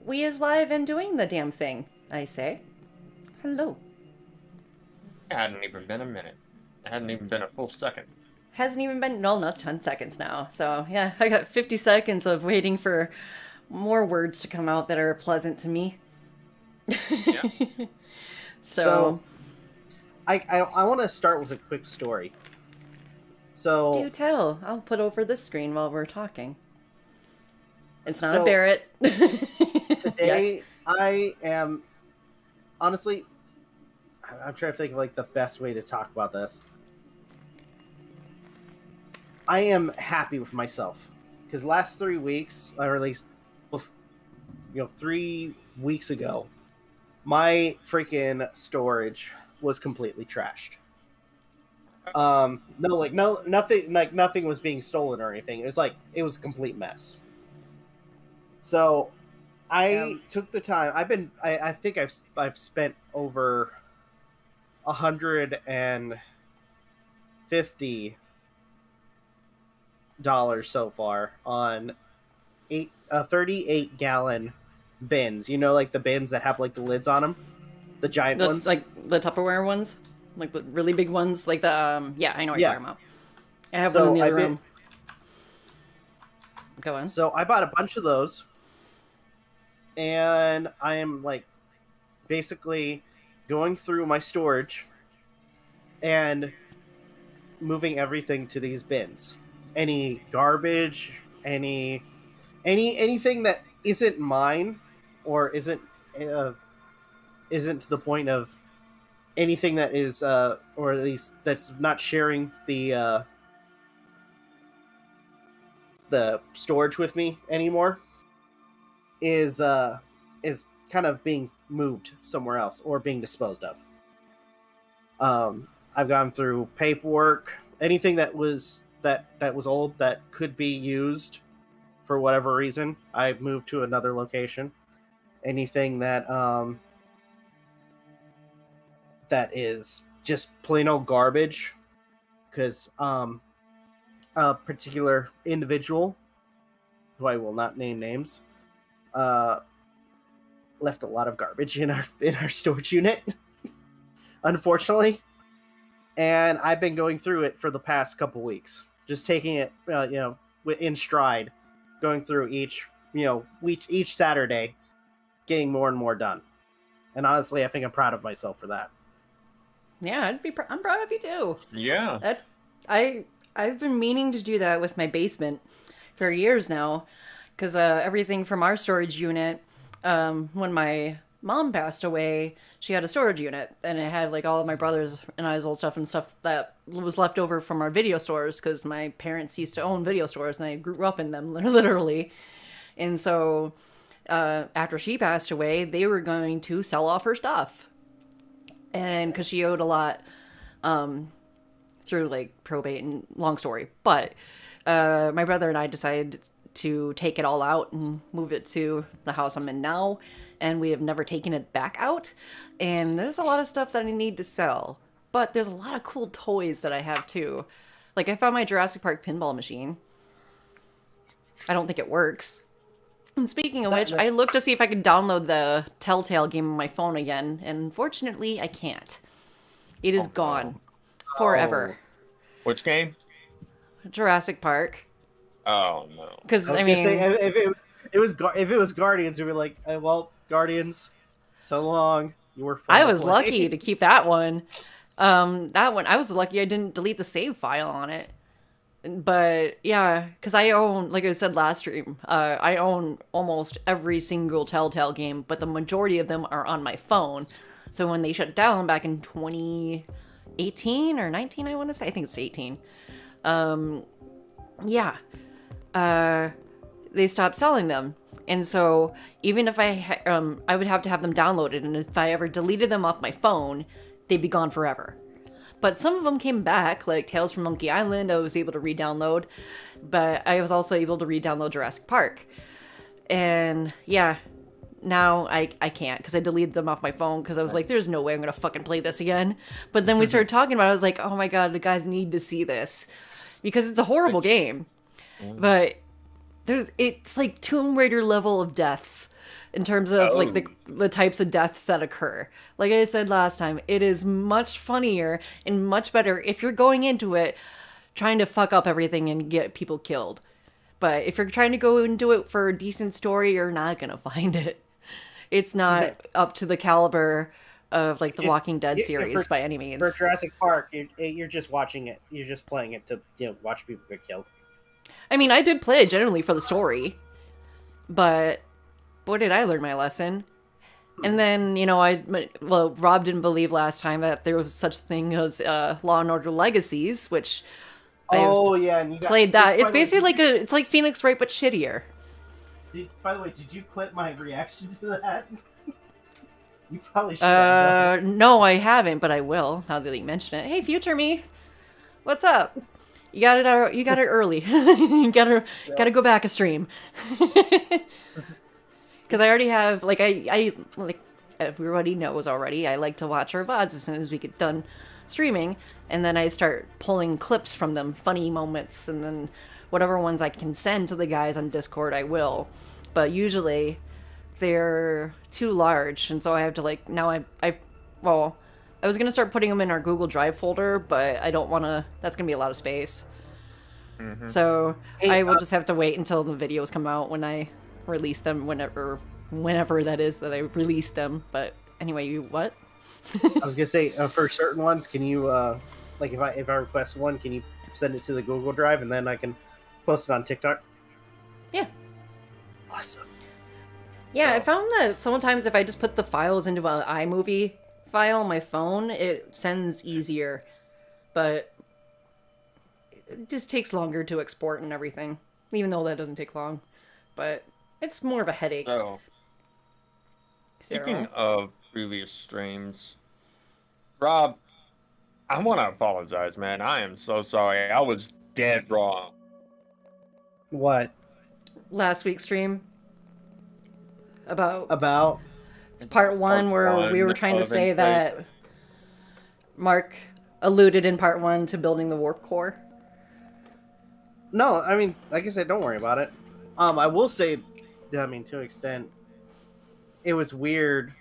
we is live and doing the damn thing, I say. Hello. It hadn't even been a minute. It hadn't even been a full second. Hasn't even been, no, not 10 seconds now. So, yeah, I got 50 seconds of waiting for more words to come out that are pleasant to me. Yeah. So, I want to start with a quick story. So do tell. I'll put over this screen while we're talking. It's not a So- Barrett. today Yes. I am honestly, I'm trying to think of like the best way to talk about this. I am happy with myself because last 3 weeks, or at least 3 weeks ago, my freaking storage was completely trashed. Nothing was being stolen or anything. It was a complete mess. So I took the time. I think I've spent over $150 so far on 38-gallon bins. You know, like the bins that have like the lids on them, the giant ones, Like the Tupperware ones? Like the really big ones? Like the, yeah, I know what you're talking about. I have one in the other room. Go on. So I bought a bunch of those, and I am like basically going through my storage and moving everything to these bins. Any garbage, anything that isn't mine or isn't to the point of anything that is or at least that's not sharing the storage with me anymore is kind of being moved somewhere else or being disposed of. I've gone through paperwork, anything that was old that could be used for whatever reason. I moved to another location. Anything that that is just plain old garbage, because a particular individual, who I will not name names, left a lot of garbage in our storage unit, unfortunately. And I've been going through it for the past couple weeks, just taking it, in stride, going through each Saturday, getting more and more done. And honestly, I think I'm proud of myself for that. Yeah, I'm proud of you too. Yeah. I've been meaning to do that with my basement for years now, because everything from our storage unit, when my mom passed away, she had a storage unit, and it had like all of my brothers and I's old stuff and stuff that was left over from our video stores, because my parents used to own video stores and I grew up in them literally. And so after she passed away, they were going to sell off her stuff, and because she owed a lot through like probate and long story. But my brother and I decided to take it all out and move it to the house I'm in now, and we have never taken it back out. And there's a lot of stuff that I need to sell, but there's a lot of cool toys that I have too. Like I found my Jurassic Park pinball machine. I don't think it works. And speaking of which, I looked to see if I could download the Telltale game on my phone again, and unfortunately I can't. It is gone. Forever. Which game? Jurassic Park. Oh no. Because I was gonna say, if it was Guardians, we were like, well, Guardians, so long. You were fun I to was play. lucky to keep that one. That one, I was lucky I didn't delete the save file on it. But yeah, because I own, like I said last stream, I own almost every single Telltale game, but the majority of them are on my phone. So when they shut down back in 2018 or 19, I want to say, I think it's 18. They stopped selling them. And so even if I would have to have them downloaded, and if I ever deleted them off my phone, they'd be gone forever. But some of them came back, like Tales from Monkey Island, I was able to re-download. But I was also able to re-download Jurassic Park. And yeah, now I can't, because I deleted them off my phone, because I was like, there's no way I'm going to fucking play this again. But then we started talking about it, I was like, oh my god, the guys need to see this. Because it's a horrible game. But it's like Tomb Raider level of deaths in terms of like Oh. the types of deaths that occur. Like I said last time, it is much funnier and much better if you're going into it trying to fuck up everything and get people killed. But if you're trying to go into it for a decent story, you're not gonna find it. It's not up to the caliber of like the Just- Walking Dead yeah, series for- by any means. For Jurassic Park, you're just watching it. You're just playing it to watch people get killed. I mean, I did play it generally for the story, but boy, did I learn my lesson. And then, Rob didn't believe last time that there was such thing as Law and Order Legacies, which Oh yeah, and you got, played that. by It's the way, basically it's like Phoenix Wright but shittier. by the way, did you clip my reaction to that? You probably should have. No, I haven't, but I will now that you mention it. Hey, future me, what's up? You got it. You got it early. You gotta go back a stream. Because I already have I like everybody knows already. I like to watch our VODs as soon as we get done streaming, and then I start pulling clips from them, funny moments, and then whatever ones I can send to the guys on Discord, I will. But usually they're too large, and so I have to I was gonna start putting them in our Google Drive folder, but I don't want to. That's gonna be a lot of space. Mhm. So Hey, I will just have to wait until the videos come out when I release them, whenever that is that I release them. But anyway, you what? I was gonna say for certain ones, can you like if I request one, can you send it to the Google Drive and then I can post it on TikTok? Yeah. Awesome. Yeah, I So- found that sometimes if I just put the files into an iMovie file on my phone, it sends easier, but it just takes longer to export and everything, even though that doesn't take long. But it's more of a headache. So, Sarah. speaking of previous streams, Rob, I want to apologize, man. I am so sorry. I was dead wrong. What Last week's stream about about? part one, where we were trying to say that Mark alluded in part one to building the warp core. No, I mean, like I said, don't worry about it. I will say, I mean, to an extent, it was weird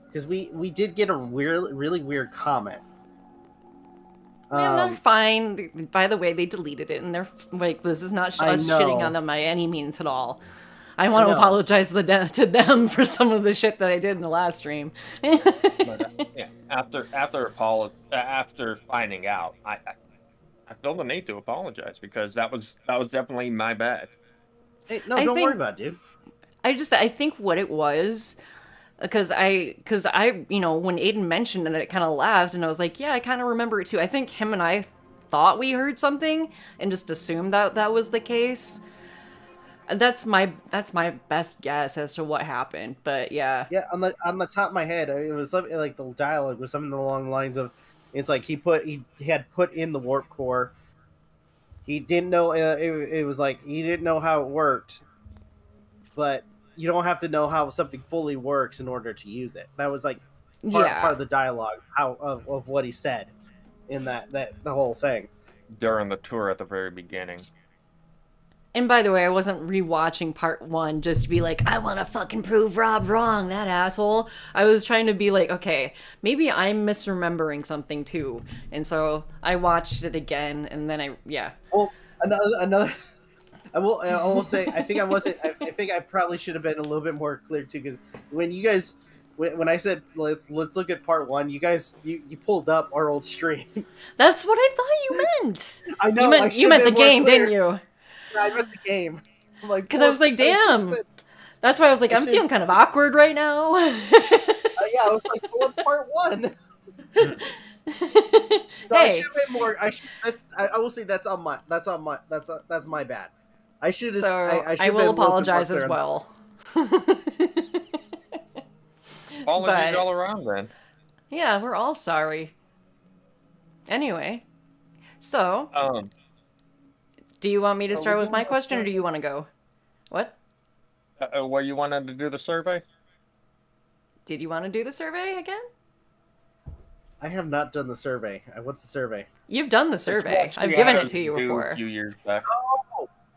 because we did get a really weird comment. Yeah, they're fine. By the way, they deleted it, and they're like, this is not I us know. shitting on them by any means at all. I want to know. apologize to them for some of the shit that I did in the last stream. But, yeah, after finding out, I feel the need to apologize because that was definitely my bad. Hey, no, I don't think- worry about it, dude. I think what it was, because I, when Aden mentioned it, I kind of laughed, and I was like, yeah, I kind of remember it too. I think him and I thought we heard something and just assumed that was the case. And that's my best guess as to what happened. But yeah, Yeah, on the top of my head, it was like the dialogue was something along the lines of, it's like he had put in the warp core. He didn't know it was like he didn't know how it worked, but you don't have to know how something fully works in order to use it. That was like part of the dialogue of what he said in that the whole thing. During the tour at the very beginning. And by the way, I wasn't rewatching part one just to be like, I want to fucking prove Rob wrong, that asshole. I was trying to be like, okay, maybe I'm misremembering something too. And so I watched it again, and then Well, another. I will say I think I wasn't. I think I probably should have been a little bit more clear too, because when you guys, when I said let's look at part one, you guys you pulled up our old stream. That's what I thought you meant. I know You meant the game, didn't you? I meant the game. I'm like, Because I was like, damn. That's why I was like, I'm feeling kind of awkward right now. Yeah, I was like, pull up part one. So I Hey, should have been more. I will say that's my bad. I should have. so I, should I have will been a little bit more apologize clear as on well. Apologies But- all around, then. Yeah, we're all sorry. Anyway, so do you want me to start with my question, or do you want to go? What? Where you wanted to do the survey? Did you want to do the survey again? I have not done the survey. What's the survey? You've done the survey. It's what I've we given had it to you do before. A few years back.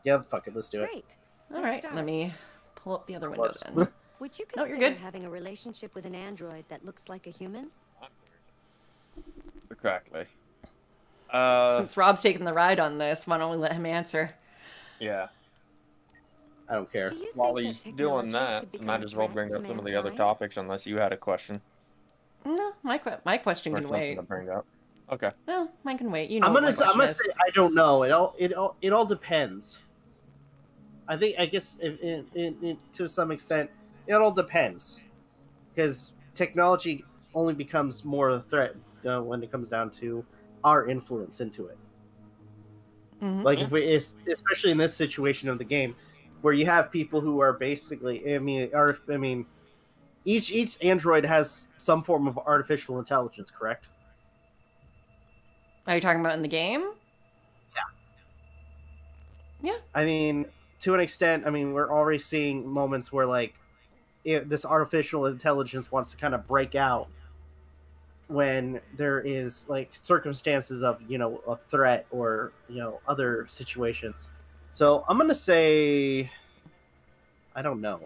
Yeah, fuck it. Let's do it. Great. All Let's right, start. let me pull up the other window Works. then. Would you No, you're consider good. having a relationship with an android that looks like a human? Correctly. Since Rob's taking the ride on this, why don't we let him answer? Yeah. I don't care. Do you While think he's that doing technology that, could become might a as well threat bring to up some of the other mankind? topics, unless you had a question No, my question or can something wait. to bring up. Okay. No, mine can wait. You know I'm what my gonna question is. say I don't know. It all depends. I guess to some extent it all depends, because technology only becomes more a threat when it comes down to our influence into it. Mhm. Like if we, especially in this situation of the game, where you have people who are basically, each android has some form of artificial intelligence, correct? Are you talking about in the game? Yeah. I mean, to an extent, we're already seeing moments where this artificial intelligence wants to kind of break out when there is like circumstances of a threat or other situations. So I'm gonna say I don't know.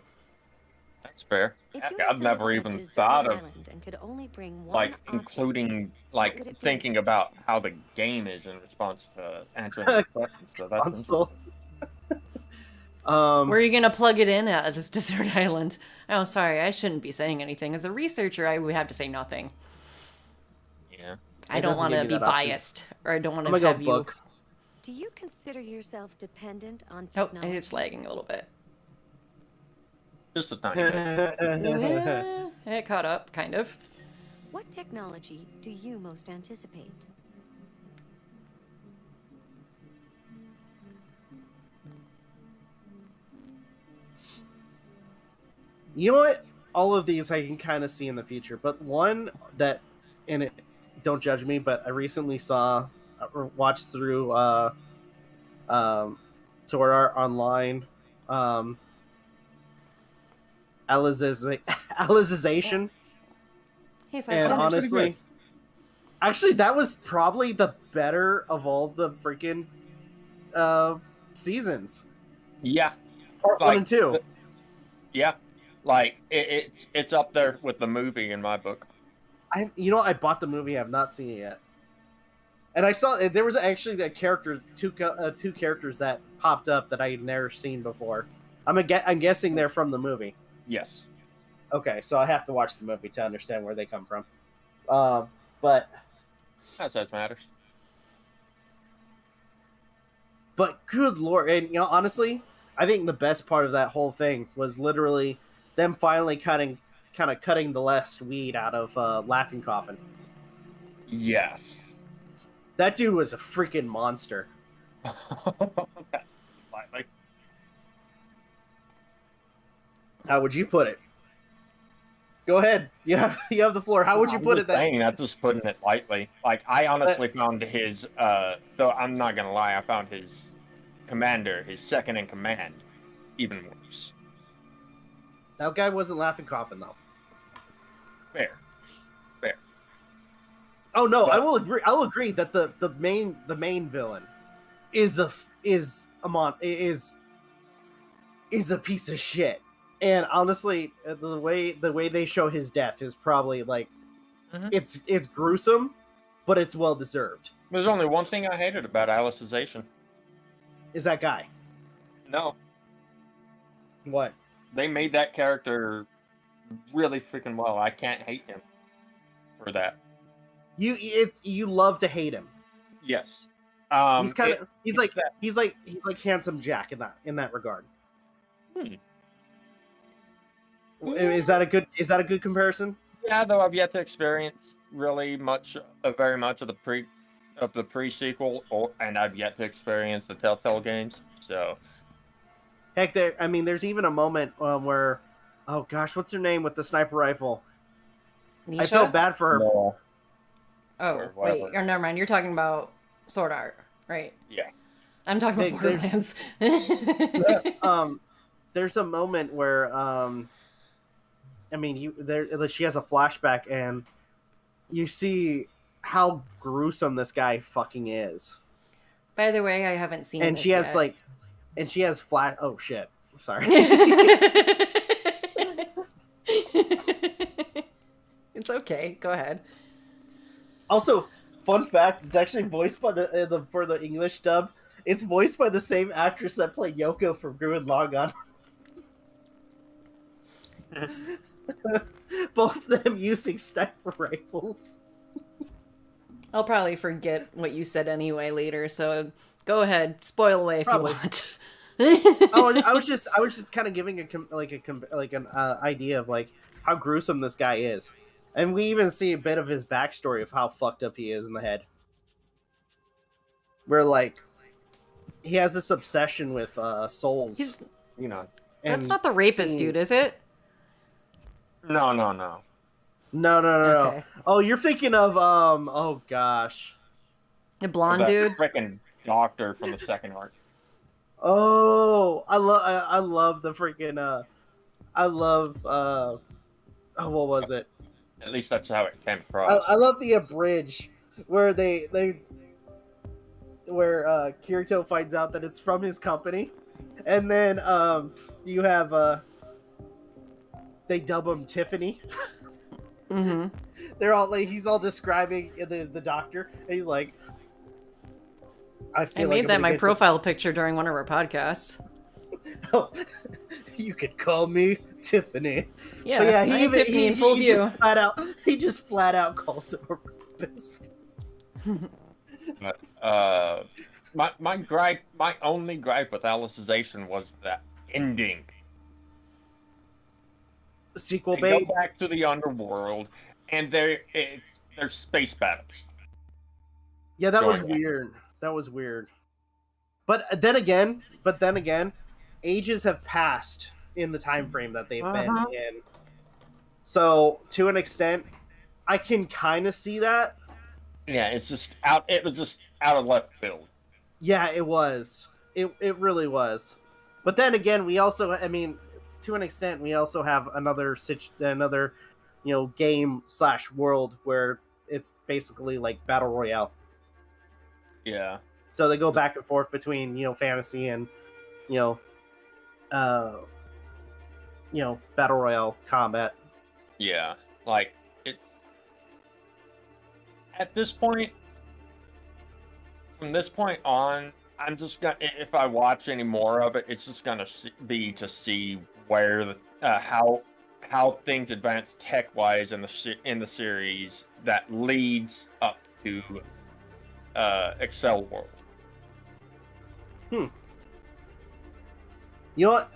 That's fair. If Heck, you had I've to live never on a even deserted thought of island and could only bring one like object, including what would like it be? thinking about how the game is in response to answering the question. So that's Console. Where are you gonna plug it in at this desert island? Oh, sorry, I shouldn't be saying anything. As a researcher, I would have to say nothing. yeah. I It don't doesn't want give to me be that option. biased, or I don't want I'm to gonna go have you. book. Do you consider yourself dependent on Oh, technology? it's lagging a little bit. Just a tiny bit. Yeah, it caught up, kind of. What technology do you most anticipate? You know what? All of these I can kind of see in the future, but one that, and it, don't judge me, but I recently saw or watched through Sword Art Online, Alization, Hey, size and one. Pretty good. honestly, actually, that was probably the better of all the freaking seasons. Yeah. Part Like, 1 and 2. Yeah. Like it's up there with the movie in my book. I bought the movie. I have not seen it yet. And I saw there was actually that character, two characters that popped up that I had never seen before. I'm guessing they're from the movie. Yes. Okay, so I have to watch the movie to understand where they come from. But That matters. good lord, and honestly, I think the best part of that whole thing was literally them finally kind of cutting the last weed out of Laughing Coffin. Yes. That dude was a freaking monster. Slightly. How would you put it? Go ahead. You have the floor. How would you put it? That's just putting it lightly. Like I honestly found his though I'm not gonna lie, I found his commander, his second in command, even worse. That guy wasn't Laughing Coffin though. Fair. Oh no, But- I will agree. I'll agree that the main villain is a piece of shit. And honestly, the way they show his death is probably like it's gruesome, but it's well deserved. There's only one thing I hated about Alicization. Is that guy? No. What? They made that character really freaking well. I can't hate him for that. You love to hate him. Yes. He's like handsome Jack in that regard. Is that a good comparison? Yeah, though I've yet to experience very much of the pre-sequel, and I've yet to experience the Telltale games. So, Heck, there's even a moment where, oh gosh, what's her name with the sniper rifle? Nisha? I felt bad for her. no. Oh, or wait, whatever. or never mind. You're talking about Sword Art, right? Yeah. I'm talking about There's- Borderlands. There's a moment where she has a flashback and you see how gruesome this guy fucking is. By the way, I haven't seen And this she has yet. she has flash. Oh shit! Sorry. It's okay. Go ahead. Also, fun fact: it's actually voiced by the for the English dub. It's voiced by the same actress that played Yoko from Gurren Lagann. Both of them using sniper rifles. I'll probably forget what you said anyway later, so go ahead, spoil away if Probably. you want. I was just kind of giving an idea of like how gruesome this guy is, and we even see a bit of his backstory of how fucked up he is in the head. Where like he has this obsession with souls. He's You know. that's not the rapist dude, is it? No. No. Okay. Oh, you're thinking of oh gosh. The blonde That dude. frickin' doctor from the second arc. Oh, I love the freaking I love oh, what was it? At least that's how it came across. I love the abridge where where Kirito finds out that it's from his company, and then you have they dub him Tiffany. Mm-hmm. They're all like he's all describing the doctor, and he's like, I I made that my profile picture during one of our podcasts. Oh, you could call me Tiffany. Yeah, But yeah, I'm Tiffany in full view. He just flat out calls him a rapist. But, my only gripe with Alicization was that ending. The sequel They bait. go back to the underworld, and there's space battles. Yeah, that was going on. weird. That was weird. But then again, ages have passed in the time frame that they've been in. So to an extent, I can kind of see that. Yeah, it's just out. It was just out of left field. Yeah, it was. It really was. But then again, we also, I mean, to an extent, we also have another game / world where it's basically like battle royale. Yeah. So they go back and forth between fantasy and battle royale combat. Yeah, like it's at this point. From this point on, I'm just gonna. If I watch any more of it, it's just gonna be to see where the how things advance tech wise in the series that leads up to Excel World. You know what?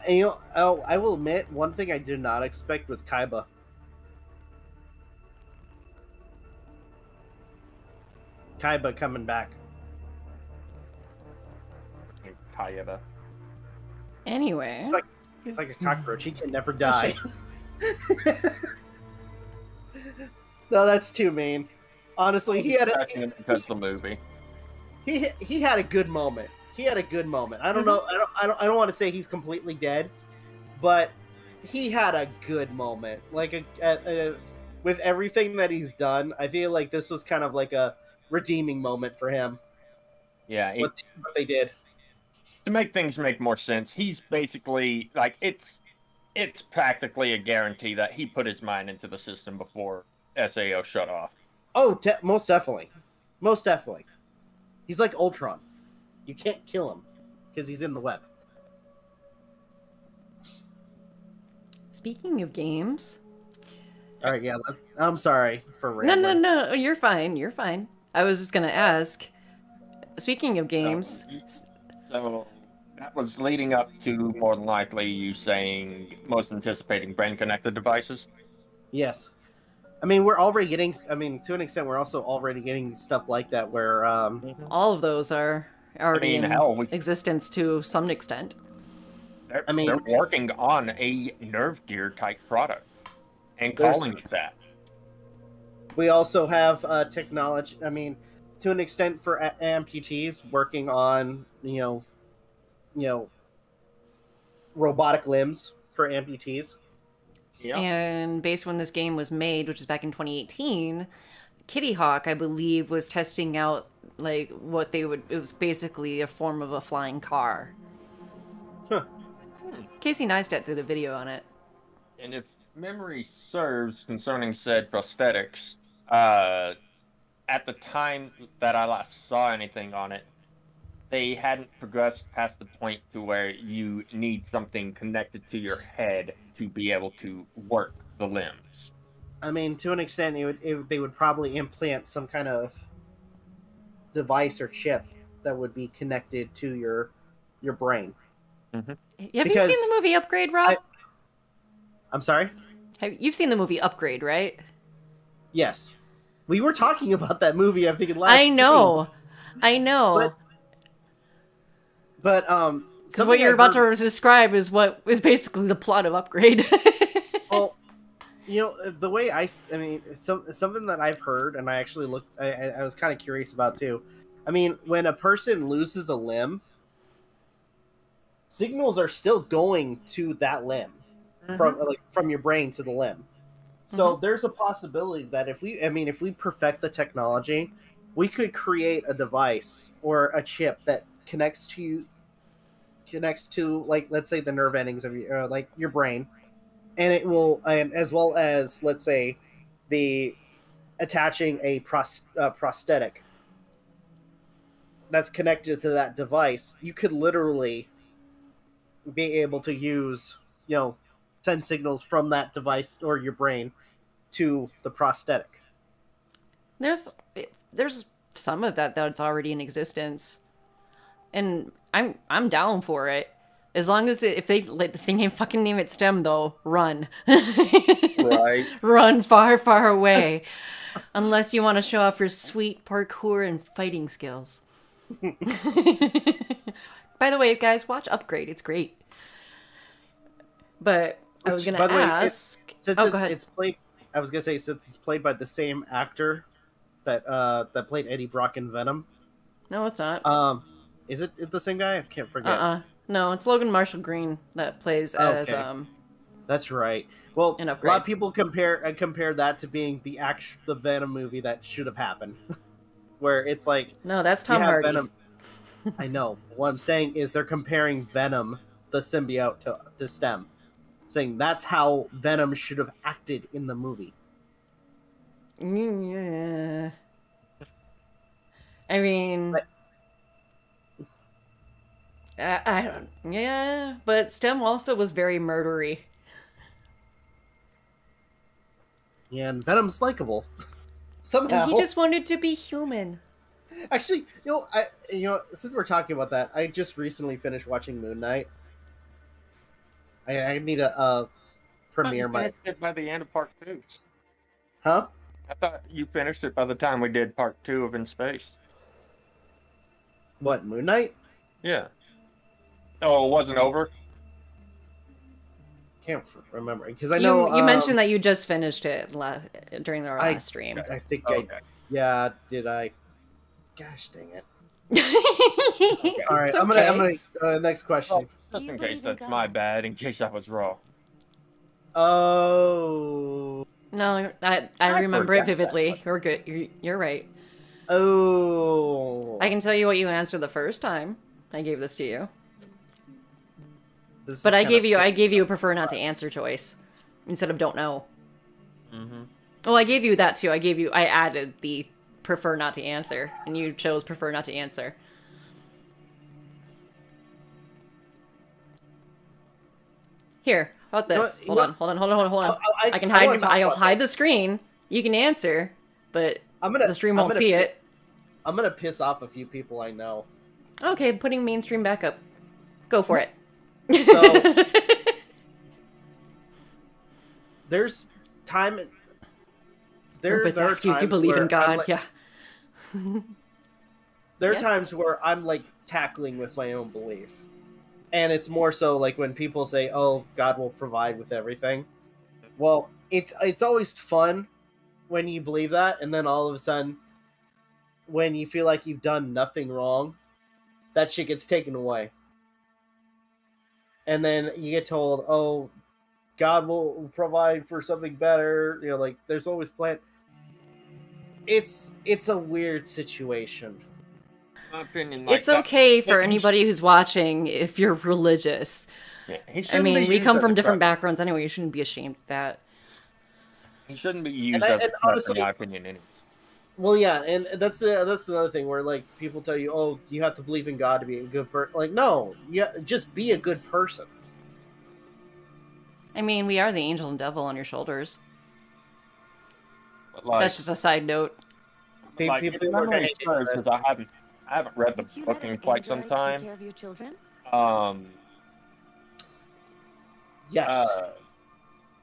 I will admit, one thing I did not expect was Kaiba. Kaiba coming back. Kayaba. Anyway. It's like a cockroach. He can never die. No, that's too mean. Honestly, he had because of the movie. he had a good moment. He had a good moment. I don't know. I don't want to say he's completely dead, but he had a good moment. Like with everything that he's done, I feel like this was kind of like a redeeming moment for him. Yeah, What they did. To make things make more sense, he's basically like it's practically a guarantee that he put his mind into the system before SAO shut off. Oh, most definitely. Most definitely. He's like Ultron. You can't kill him because he's in the web. Speaking of games. All right, yeah. I'm sorry for rambling. No. You're fine. You're fine. I was just gonna ask. Speaking of games. So that was leading up to more than likely you saying most anticipating brain-connected devices. Yes. I mean, we're already getting. I mean, to an extent, we're also already getting stuff like that where. All of those are already in we- existence to some extent. They're working on a nerve gear type product and There's- calling it that. We also have technology. I mean, to an extent, for amputees working on robotic limbs for amputees. Yeah. And based when this game was made, which is back in 2018, Kitty Hawk, I believe, was testing out like what they would. It was basically a form of a flying car. Huh. Casey Neistat did a video on it. And if memory serves concerning said prosthetics, at the time that I last saw anything on it, they hadn't progressed past the point to where you need something connected to your head to be able to work the limbs. I mean, to an extent, they would probably implant some kind of device or chip that would be connected to your brain. Have you Because seen the movie Upgrade, Rob? I'm sorry? You've seen the movie Upgrade, right? Yes. We were talking about that movie, I think, in last I know. But Because what you're about to describe is what is basically the plot of Upgrade. Well, you know, the way I mean, something that I've heard, and I actually looked, I was kind of curious about too. I mean, when a person loses a limb, signals are still going to that limb from your brain to the limb. So there's a possibility that if we perfect the technology, we could create a device or a chip that connects to like, let's say, the nerve endings of your like your brain, and it will, and as well as, let's say, the attaching a prosthetic that's connected to that device. You could literally be able to use, send signals from that device or your brain to the prosthetic. There's some of that's already in existence, and I'm down for it, as long as if they let the thing fucking name it STEM, though, run. Right. Run far, far away, unless you want to show off your sweet parkour and fighting skills. By the way, guys, watch Upgrade. It's great. But I was gonna ask. Go ahead. It's played. I was gonna say, since it's played by the same actor that played Eddie Brock in Venom. No, it's not. Is it the same guy? I can't forget. No, it's Logan Marshall Green that plays as That's right. Well, an a Upgrade. lot of people compare that to being the Venom movie that should have happened, where it's like, no, that's Tom Hardy. Venom. I know. What I'm saying is they're comparing Venom, the symbiote, to STEM, saying that's how Venom should have acted in the movie. Yeah. I mean, I don't. Yeah, but STEM also was very murdery. Yeah, and Venom's likable somehow. And he just wanted to be human. Actually, since we're talking about that, I just recently finished watching Moon Knight. I need a premiere my. Finished it by the end of part 2. Huh? I thought you finished it by the time we did part 2 of In Space. What, Moon Knight? Yeah. Oh, it wasn't over? Can't remember, because I know you mentioned that you just finished it during our last stream. I think Okay. yeah, did I? Gosh dang it! Okay. All right, It's I'm gonna next question. Well, just in case that's my bad, in case I was wrong. Oh. No, I remember it forgot vividly. You're good. You're right. Oh. I can tell you what you answered the first time I gave this to you. This But is I kinda- gave you a prefer not to answer choice instead of don't know. Mm-hmm. Well, I gave you that too. I added the prefer not to answer, and you chose prefer not to answer. Here, how about this? Hold on. I can hide. I'll hide the screen. You can answer, but the stream won't see it. I'm gonna piss off a few people I know. Okay, putting mainstream back up. Go for it. So there's time. There But are ask you if you times believe in where God. I'm like- Yeah. There are Yeah. times where I'm like tackling with my own belief. And it's more so like when people say, "Oh, God will provide with everything." Well, it's always fun when you believe that, and then all of a sudden, when you feel like you've done nothing wrong, that shit gets taken away. And then you get told, "Oh, God will provide for something better." Like there's always plan. It's a weird situation. my opinion, It's that, okay for he anybody who's watching if you're religious. Yeah, he I shouldn't mean, be we used come as from a different crutch. backgrounds anyway. You shouldn't be ashamed of that. He shouldn't be used And as a crutch, honestly, in my opinion. Anyways. well, yeah, and that's another thing where like people tell you, oh, you have to believe in God to be a good person. Like, no, yeah, just be a good person. Uh, I mean, we are the angel and devil on your shoulders. But like, That's just a side note. like People if are gonna memory hate you serves, for because this. I haven't read the Would you book let in an quite some android take time. care of your children? Yes.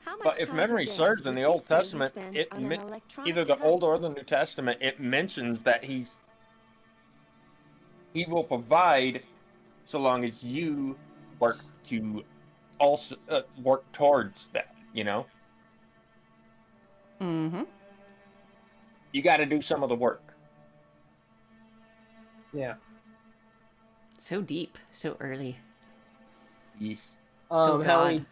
How much But if time memory per day serves, in would the you Old say you Testament, spend on an electronic either the Old or the device? New Testament, it mentions that he will provide so long as you work to also work towards that. You know, Mm-hmm. you got to do some of the work. Yeah. So deep, so early. Yes. So God.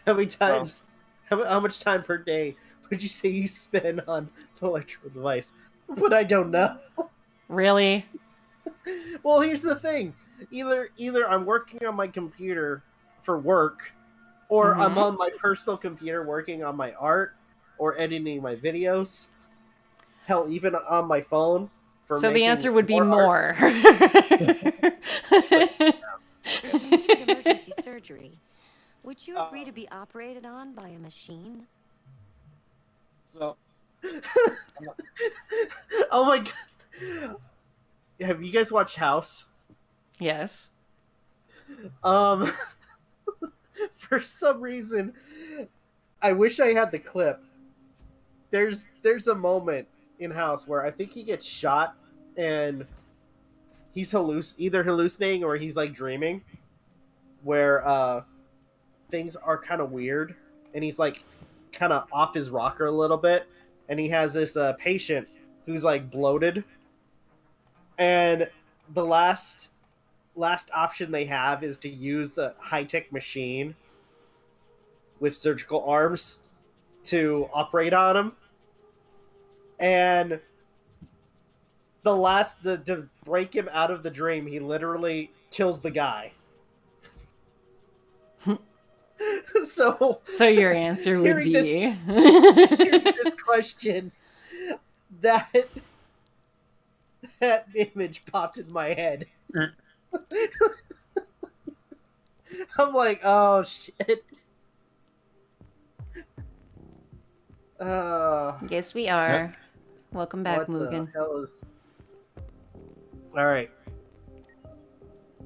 How many times? How much time per day would you say you spend on an electrical device? But I don't know. Really? Well, here's the thing: either I'm working on my computer for work, or I'm Mhm. on my personal computer working on my art or editing my videos. Hell, even on my phone for So the making answer would be art. more. If you needed emergency surgery, would you agree to be operated on by a machine? So Oh my god! Have you guys watched House? Yes. Um, for some reason, I wish I had the clip. There's a moment in House where I think he gets shot and he's either hallucinating or he's like dreaming, where things are kind of weird and he's like kind of off his rocker a little bit, and he has this patient who's like bloated, and the last option they have is to use the high-tech machine with surgical arms to operate on him. And to break him out of the dream, he literally kills the guy. So your answer would hearing this- be hearing this question, that image popped in my head. I'm like, oh shit. Yes, we are. Welcome back, What the Mugen. hell is... Alright.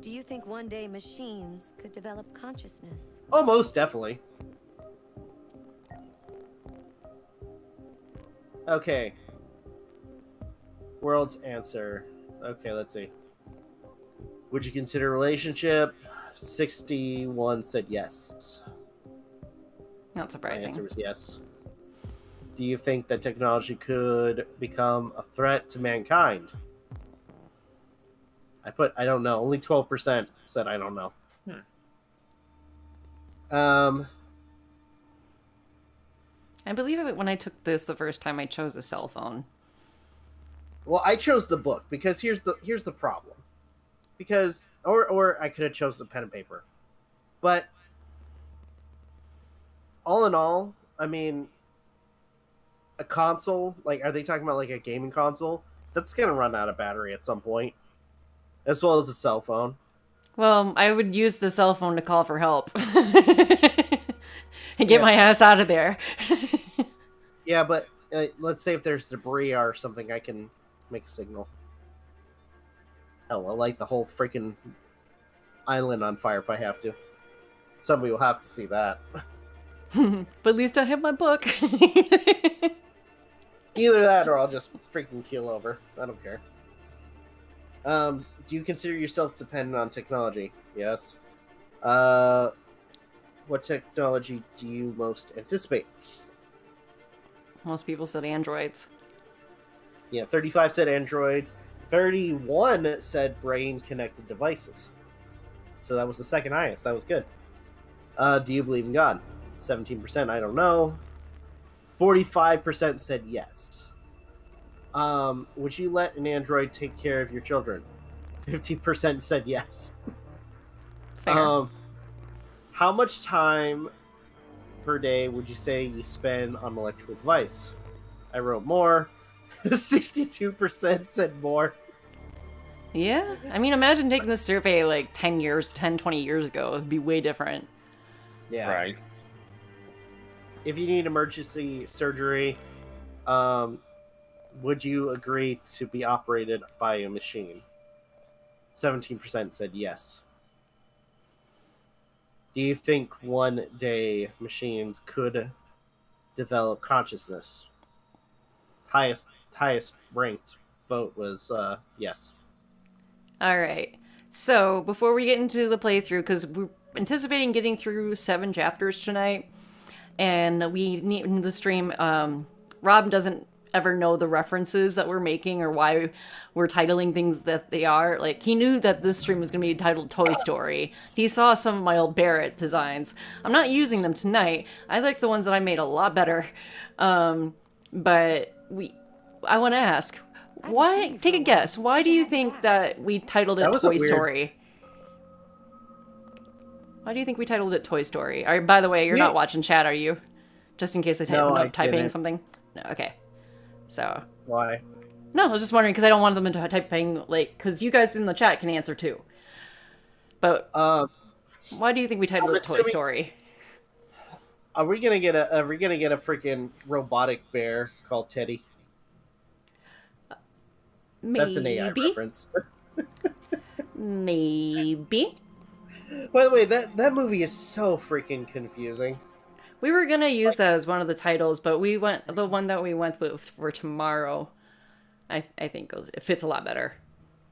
Do you think one day machines could develop consciousness? Oh, most definitely. Okay. World's answer. Okay, let's see. Would you consider a relationship? 61 said yes. Not My surprising. answer was yes. Do you think that technology could become a threat to mankind? I don't know. Only 12% said I don't know. I believe it when I took this the first time I chose a cell phone. Well, I chose the book because here's the problem. Because or I could have chosen a pen and paper. But all in all, I mean, a console, like, are they talking about like a gaming console? That's going to run out of battery at some point. As well as a cell phone. Well, I would use the cell phone to call for help. And get my ass out of there. Yeah, but let's say if there's debris or something, I can make a signal. Hell, I'll light the whole freaking island on fire if I have to. Somebody will have to see that. But at least I have my book. Either that or I'll just freaking keel over. I don't care. Do you consider yourself dependent on technology? Yes. What technology do you most anticipate? Most people said androids. Yeah, 35 said androids. 31 said brain-connected devices. So that was the second highest. That was good. Do you believe in God? 17%, I don't know. 45% said yes. Would you let an android take care of your children? 50% said yes. Fair. How much time per day would you say you spend on an electrical device? I wrote more. 62% said more. Yeah. I mean, imagine taking this survey like 20 years ago. It'd be way different. Yeah. Right. If you need emergency surgery, would you agree to be operated by a machine? 17% said yes. Do you think one day machines could develop consciousness? Highest ranked vote was yes. All right. So before we get into the playthrough, because we're anticipating getting through 7 chapters tonight, and we need in the stream. Rob doesn't ever know the references that we're making or why we're titling things that they are. Like, he knew that this stream was going to be titled Toy Story. He saw some of my old Barrett designs. I'm not using them tonight. I like the ones that I made a lot better. But I want to ask, why? Take a guess. Why do you think that we titled it Toy Story? Why do you think we titled it Toy Story? By the way, you're not watching chat, are you? Just in case I typing something. No, okay. So. Why? No, I was just wondering because I don't want them to typing because you guys in the chat can answer too. But why do you think we titled it Toy Story? Are we gonna get a freaking robotic bear called Teddy? Maybe. That's an AI reference. Maybe. By the way, that movie is so freaking confusing. We were gonna use that as one of the titles, but the one that we went with for tomorrow. I think it fits a lot better.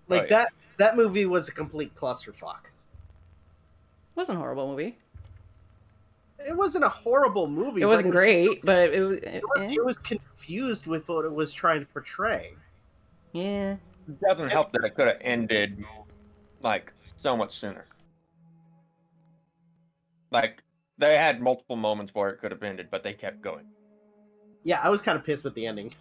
Like that movie was a complete clusterfuck. It wasn't a horrible movie. It wasn't a horrible movie. It wasn't great, but it was confused with what it was trying to portray. Yeah. It doesn't help that it could have ended like so much sooner. Like, they had multiple moments where it could have ended, but they kept going. Yeah, I was kind of pissed with the ending.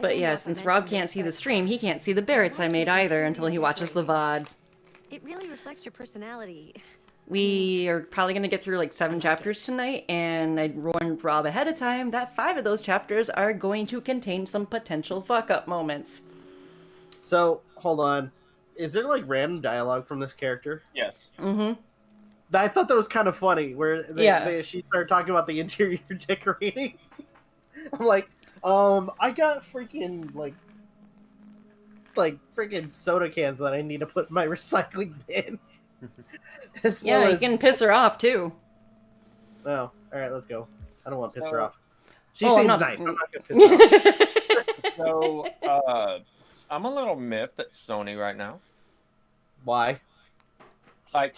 But yeah, since Rob can't see the stream, he can't see the Barretts I made either until he watches the VOD. It really reflects your personality. We are probably going to get through like 7 chapters tonight, and I warned Rob ahead of time that 5 of those chapters are going to contain some potential fuck-up moments. So, hold on. Is there like random dialogue from this character? Yes. Mm-hmm. I thought that was kind of funny, where she started talking about the interior decorating. I'm like, I got freaking freaking soda cans that I need to put in my recycling bin. You can piss her off too. Oh, all right, let's go. I don't want to piss her off. She seems nice. I'm not gonna piss her off. So, I'm a little miffed at Sony right now. Why? Like,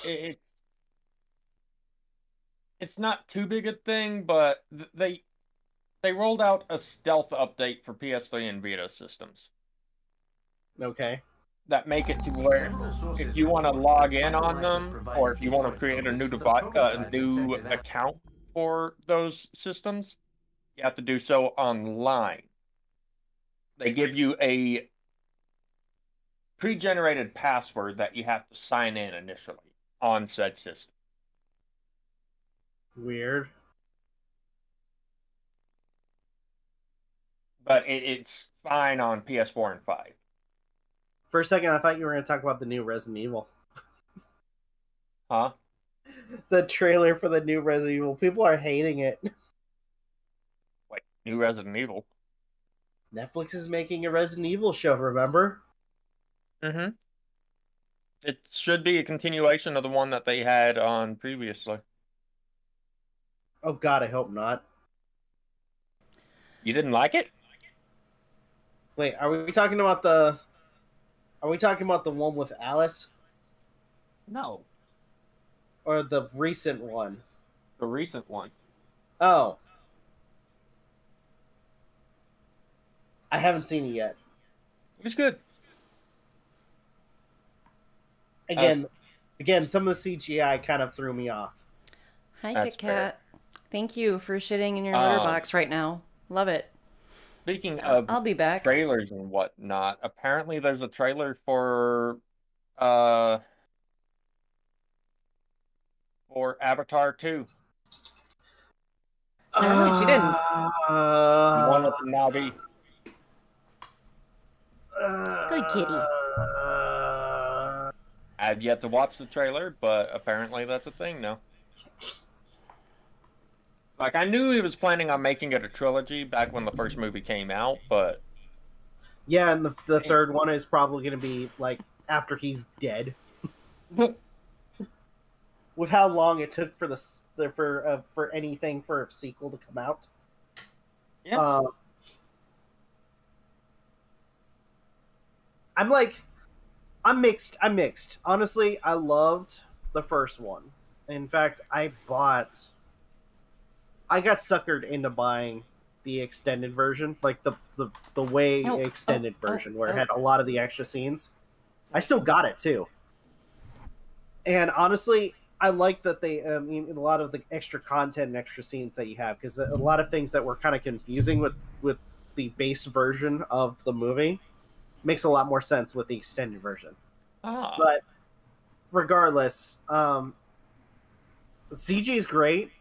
it's not too big a thing, but they rolled out a stealth update for PS3 and Vita systems. Okay. That make it to where if you want to log in on them, or if you want to create a new new account for those systems, you have to do so online. They give you a pre-generated password that you have to sign in initially on said system. Weird. But it's fine on PS4 and 5. For a second, I thought you were going to talk about the new Resident Evil. Huh? The trailer for the new Resident Evil. People are hating it. Wait, new Resident Evil? Netflix is making a Resident Evil show, remember? Mm-hmm. It should be a continuation of the one that they had on previously. Oh god, I hope not. You didn't like it? Wait, are we talking about the one with Alice? No. Or the recent one? The recent one. Oh. I haven't seen it yet. It was good. Again, some of the CGI kind of threw me off. Hi, Kit Kat. Thank you for shitting in your letterbox right now. Love it. Speaking of I'll be back. trailers and whatnot, apparently there's a trailer uh for Avatar 2. Never mind, she didn't. The one with the Navi. Good kitty. I've yet to watch the trailer, but apparently that's a thing now. Like, I knew he was planning on making it a trilogy back when the first movie came out, but Yeah, and the third one is probably going to be like after he's dead. With how long it took for for anything for a sequel to come out. yeah. I'm mixed. Honestly, I loved the first one. In fact, I got suckered into buying the extended version, like the way extended version, where it had a lot of the extra scenes. I still got it too. And honestly, I like that they a lot of the extra content and extra scenes that you have, because a lot of things that were kind of confusing with the base version of the movie makes a lot more sense with the extended version. But regardless, the CG is great.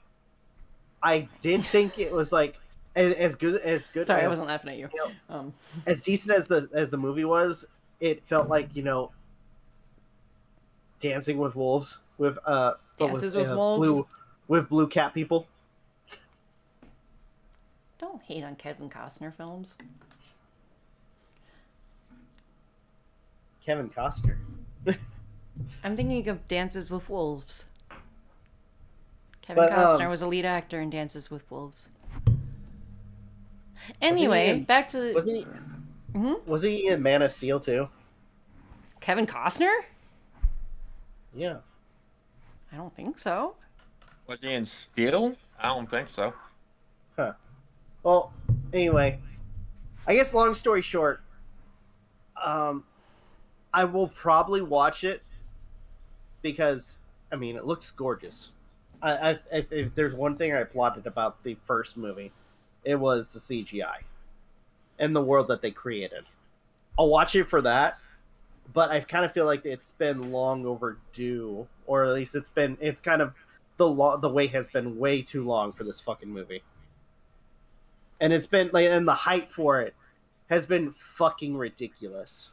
I did think it was like as good. Sorry, as, I wasn't laughing at you. As decent as the movie was, it felt like Dancing with Wolves with Dances with Wolves? blue cat people. Don't hate on Kevin Costner films. Kevin Costner. I'm thinking of Dances with Wolves. Kevin Costner was a lead actor in Dances with Wolves. Anyway, back to... Was he in Man of Steel too? Kevin Costner? Yeah. I don't think so. Was he in Steel? I don't think so. Huh. Well, anyway, I guess long story short, I will probably watch it because, it looks gorgeous. If there's one thing I applauded about the first movie, it was the CGI and the world that they created. I'll watch it for that, but I kind of feel like it's been long overdue, or at least it's kind of the wait has been way too long for this fucking movie, and it's been like, and the hype for it has been fucking ridiculous.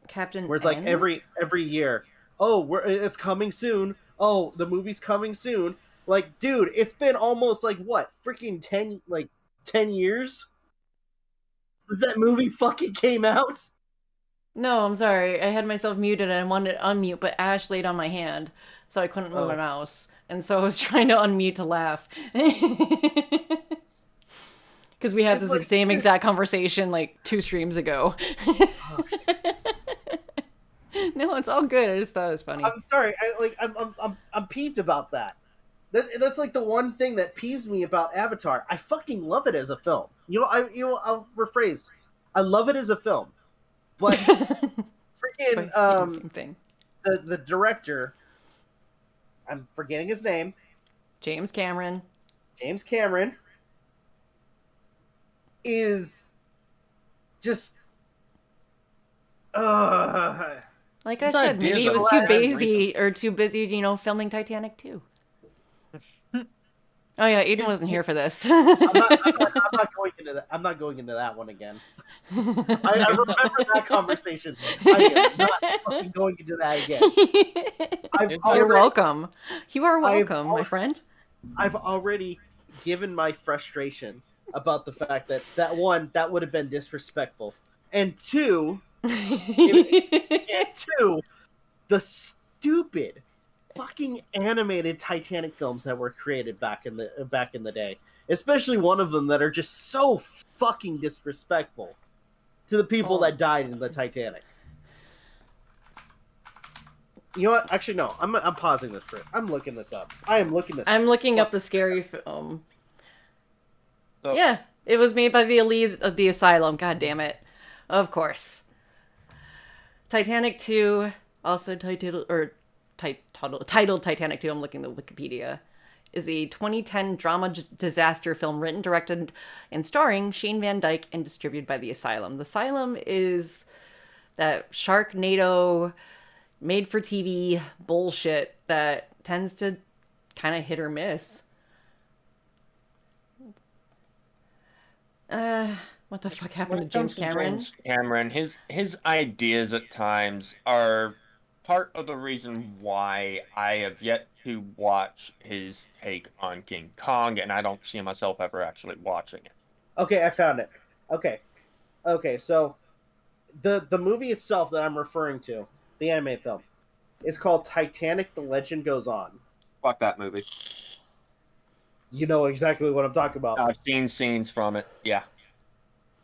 Captain Where it's like every year, it's coming soon. Oh, the movie's coming soon. Like, dude, it's been almost like what, freaking 10 years since that movie fucking came out. No, I'm sorry. I had myself muted and I wanted to unmute, but Ash laid on my hand, so I couldn't move my mouse. And so I was trying to unmute to laugh. Because we had this same exact conversation like 2 streams ago. No, it's all good. I just thought it was funny. I'm sorry. I'm peeved about that. That's like the one thing that peeves me about Avatar. I fucking love it as a film. I'll rephrase. I love it as a film, but freaking same thing. The director, I'm forgetting his name. James Cameron is just like I said, maybe he was too busy, filming Titanic 2. Oh yeah, Aden wasn't here for this. I'm not going into that. I'm not going into that one again. I remember that conversation. I am not fucking going into that again. You're welcome. You are welcome, my friend. I've already given my frustration about the fact that one, that would have been disrespectful, and two, the stupid fucking animated Titanic films that were created back in the day, especially one of them that are just so fucking disrespectful to the people that died in the Titanic. You know what? Actually, no. I'm pausing this for it. I'm looking this up. I'm looking up the scary film. So, yeah, it was made by the Elise of the Asylum. God damn it! Of course. Titanic 2, also titled Titanic 2. I'm looking at Wikipedia. is a 2010 drama disaster film written, directed, and starring Shane Van Dyke and distributed by The Asylum. The Asylum is that Sharknado made-for-TV bullshit that tends to kind of hit or miss. What the fuck happened to James Cameron? James Cameron, his ideas at times are part of the reason why I have yet to watch his take on King Kong, and I don't see myself ever actually watching it. Okay, I found it. Okay, so the movie itself that I'm referring to, the anime film, is called Titanic: The Legend Goes On. Fuck that movie. You know exactly what I'm talking about. I've seen scenes from it. Yeah.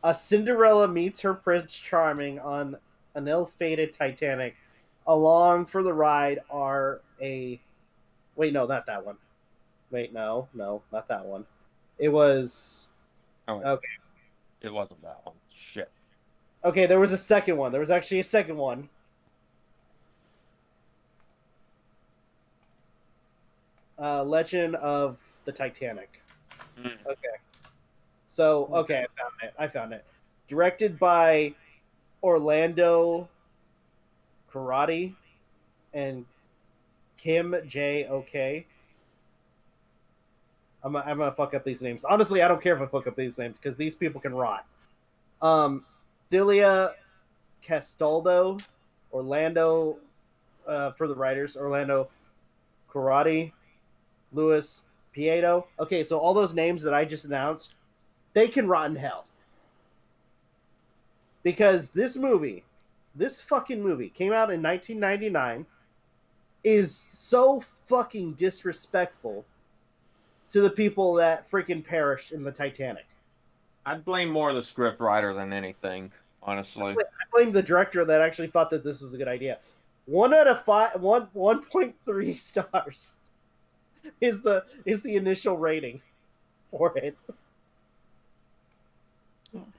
A Cinderella meets her Prince Charming on an ill-fated Titanic. Along for the ride are a... Wait, no, not that one. Wait, no, not that one. It was... Oh, okay. It wasn't that one. Shit. Okay, there was a second one. There was actually a second one. Legend of the Titanic. Okay. So, okay, I found it. Directed by Orlando Karate and Kim J.O.K. I'm gonna fuck up these names. Honestly, I don't care if I fuck up these names, because these people can rot. Delia Castaldo, Orlando, for the writers, Orlando Karate, Luis Pieto. Okay, so all those names that I just announced, they can rot in hell. Because this fucking movie, came out in 1999, is so fucking disrespectful to the people that freaking perished in the Titanic. I'd blame more the script writer than anything, honestly. I blame the director that actually thought that this was a good idea. 1.3 stars is the initial rating for it.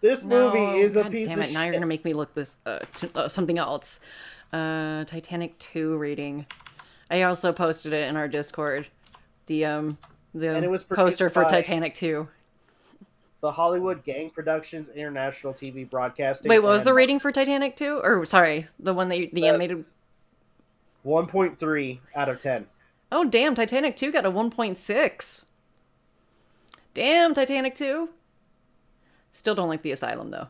This movie is a piece of shit. Now you're gonna make me look this something else. Titanic 2 rating. I also posted it in our Discord. The And it was poster for by Titanic 2. The Hollywood Gang Productions International TV Broadcasting. Wait, what was the rating for Titanic 2? Or sorry, the one that the animated 1.3 out of 10. Oh damn, Titanic 2 got a 1.6. Damn, Titanic 2. Still don't like The Asylum though.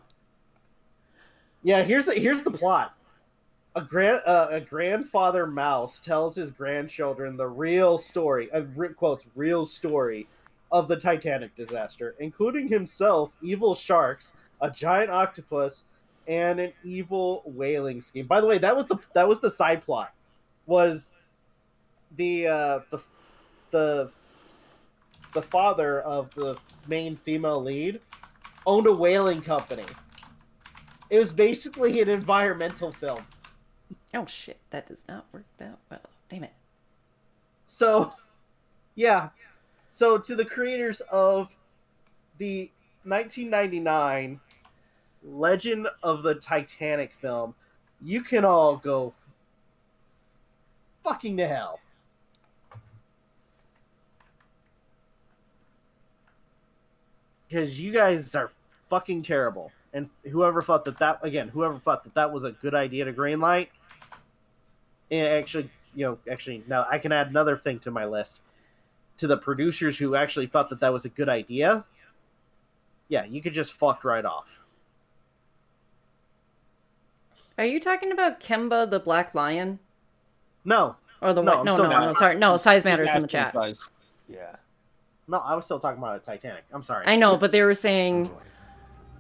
Yeah, here's the plot. A grandfather mouse tells his grandchildren the real story, quotes, real story of the Titanic disaster, including himself, evil sharks, a giant octopus, and an evil whaling scheme. By the way, that was the side plot. Was the father of the main female lead owned a whaling company. It was basically an environmental film. Oh shit, that does not work out well. Damn it. So, yeah. So to the creators of the 1999 Legend of the Titanic film, you can all go fucking to hell. Because you guys are fucking terrible. And whoever thought that was a good idea to greenlight, actually, now I can add another thing to my list. To the producers who actually thought that was a good idea, yeah, you could just fuck right off. Are you talking about Kemba the Black Lion? No. Or the no, no, sorry. No, size matters in the chat. Size. Yeah. No, I was still talking about Titanic. I'm sorry. I know, but they were saying...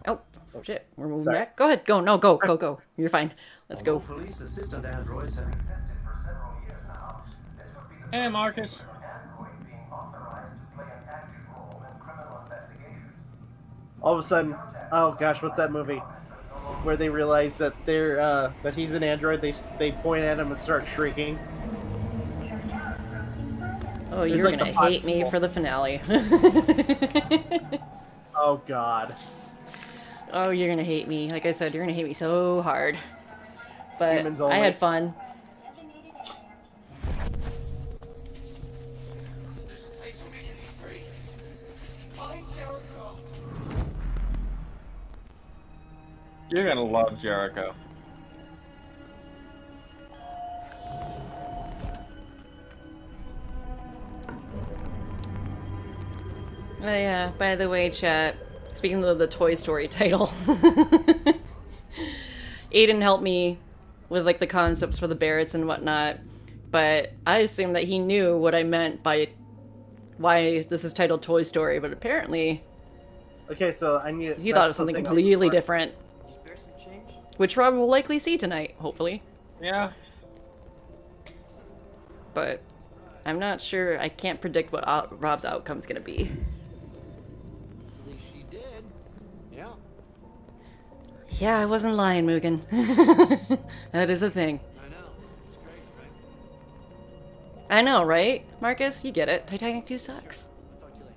Oh, shit. We're moving back. Go ahead. Go. No, go. You're fine. Let's go. Police assistant androids have been tested for several years now. This would be the Hey, Marcus. android being authorized to play an active role in criminal investigations. All of a sudden, oh gosh, what's that movie? Where they realize that they're that he's an android, they point at him and start shrieking. Oh, It's you're like gonna the pot hate me people. for the finale. Oh god. Oh, you're gonna hate me. Like I said, you're gonna hate me so hard. But Humans I only. had fun. You're gonna love Jericho. Oh yeah, by the way, chat, speaking of the Toy Story title, Aden helped me with like the concepts for the Barretts and whatnot, but I assumed that he knew what I meant by why this is titled Toy Story, but apparently Okay, so I need. he thought of something completely different, which Rob will likely see tonight, hopefully. Yeah. But I'm not sure. I can't predict what Rob's outcome's gonna be. At least she did. Yeah. Yeah, I wasn't lying, Mugen. That is a thing. I know. It's great, right? I know, right? Marcus, you get it. Titanic 2 sucks. I'll talk to you later.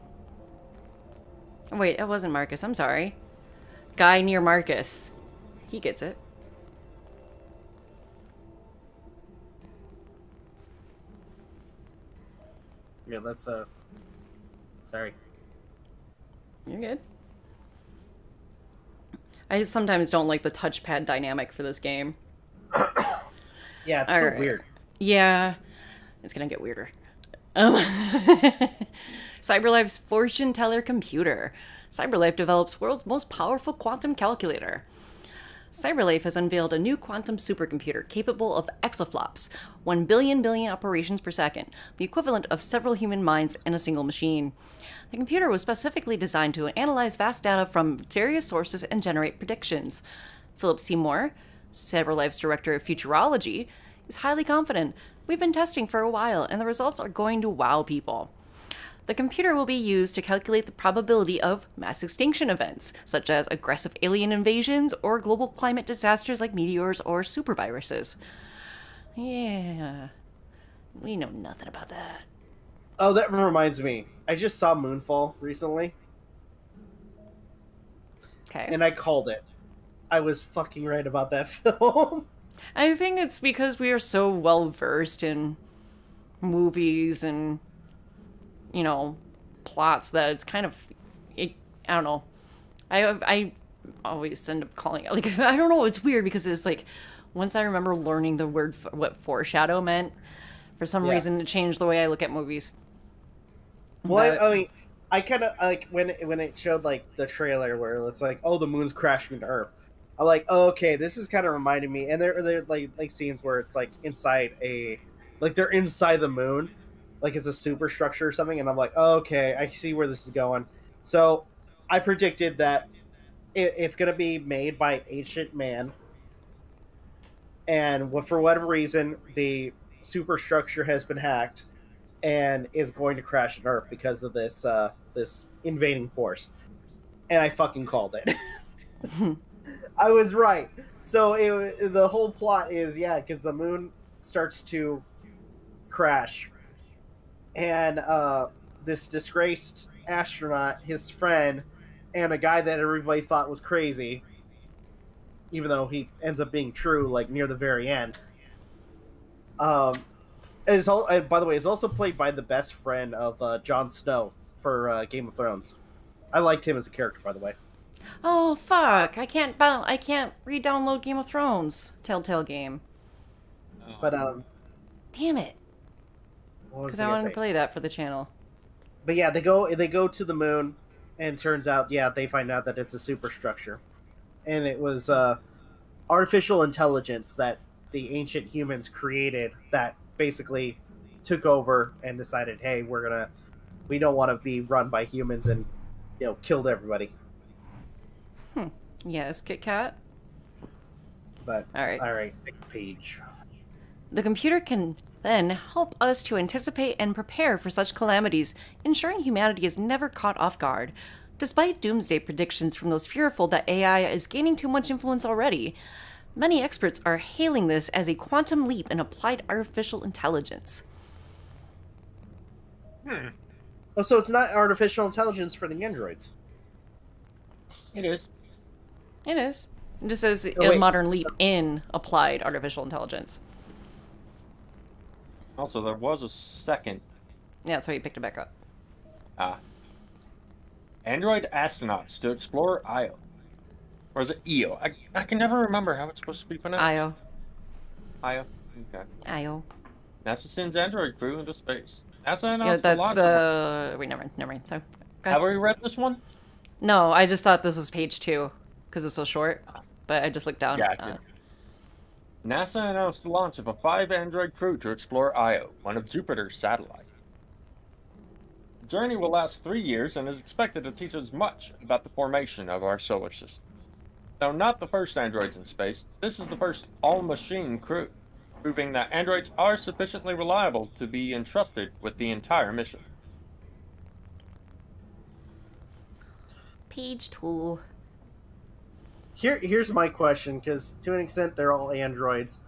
Oh, wait, that wasn't Marcus. I'm sorry. Guy near Marcus. He gets it. Yeah, that's sorry. You're good. I sometimes don't like the touchpad dynamic for this game. Yeah, it's All so right. weird. Yeah, it's gonna get weirder. CyberLife's fortune teller computer. CyberLife develops world's most powerful quantum calculator. CyberLife has unveiled a new quantum supercomputer capable of exaflops, 1 billion operations per second, the equivalent of several human minds in a single machine. The computer was specifically designed to analyze vast data from various sources and generate predictions. Philip Seymour, CyberLife's director of futurology, is highly confident. We've been testing for a while, and the results are going to wow people. The computer will be used to calculate the probability of mass extinction events, such as aggressive alien invasions or global climate disasters like meteors or superviruses. Yeah, we know nothing about that. Oh, that reminds me. I just saw Moonfall recently, Okay. and I called it. I was fucking right about that film. I think it's because we are so well versed in movies and, you know, plots that it's kind of, I don't know. I always end up calling it, like, I don't know, it's weird because it's like, once I remember learning the word, what foreshadow meant, for some reason it changed the way I look at movies. Well, But- I mean, I kind of like when it showed like the trailer where it's like, oh, the moon's crashing into Earth. I'm like, oh, okay, this is kind of reminding me, and they're like scenes where it's like inside they're inside the moon, like it's a superstructure or something, and I'm like, oh, okay, I see where this is going. So I predicted that it's gonna be made by ancient man, and for whatever reason, the superstructure has been hacked and is going to crash on Earth because of this this invading force. And I fucking called it. I was right. So the whole plot is, because the moon starts to crash, and this disgraced astronaut, his friend, and a guy that everybody thought was crazy, even though he ends up being true, like near the very end. By the way, is also played by the best friend of Jon Snow for Game of Thrones. I liked him as a character, by the way. Oh, fuck. I can't re-download Game of Thrones. Telltale game. But Damn it. what was Because I I gonna wanted to say? play that for the channel. But yeah, they go to the moon, and turns out, they find out that it's a superstructure, and it was artificial intelligence that the ancient humans created that basically took over and decided, hey, we don't want to be run by humans, and killed everybody. Yes, Kit Kat. But All right. next page. The computer can then help us to anticipate and prepare for such calamities, ensuring humanity is never caught off guard. Despite doomsday predictions from those fearful that AI is gaining too much influence already, many experts are hailing this as a quantum leap in applied artificial intelligence. Oh, so it's not artificial intelligence for the androids. It is. It is. It just says a wait. modern leap in applied artificial intelligence. Also, there was a second. Yeah, that's why you picked it back up. Ah. Android astronauts to explore Io. Or is it Io? I can never remember how it's supposed to be pronounced. Io. Io. Okay. Io. NASA sends android crew into space. NASA Yeah, announced the that's launch the... Wait, never mind. Sorry. Go Have ahead. we read this one? No, I just thought this was page 2 because it was so short. But I just looked down. It's Gotcha. not. NASA announced the launch of a 5-android crew to explore Io, one of Jupiter's satellites. The journey will last 3 years and is expected to teach us much about the formation of our solar system. Though not the first androids in space, this is the first all-machine crew, proving that androids are sufficiently reliable to be entrusted with the entire mission. Page 2. Here's my question, because to an extent they're all androids,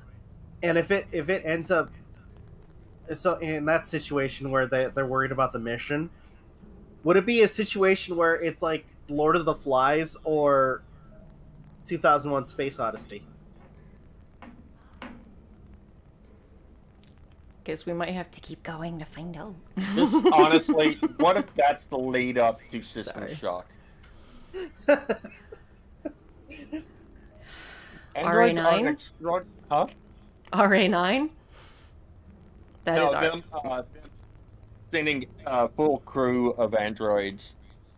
and if it ends up so in that situation where they're worried about the mission, would it be a situation where it's like Lord of the Flies or 2001: Space Odyssey? Guess we might have to keep going to find out. This, honestly, what if that's the lead up to System Sorry. Shock? RA9? Huh? RA9? That No, is them sending a full crew of androids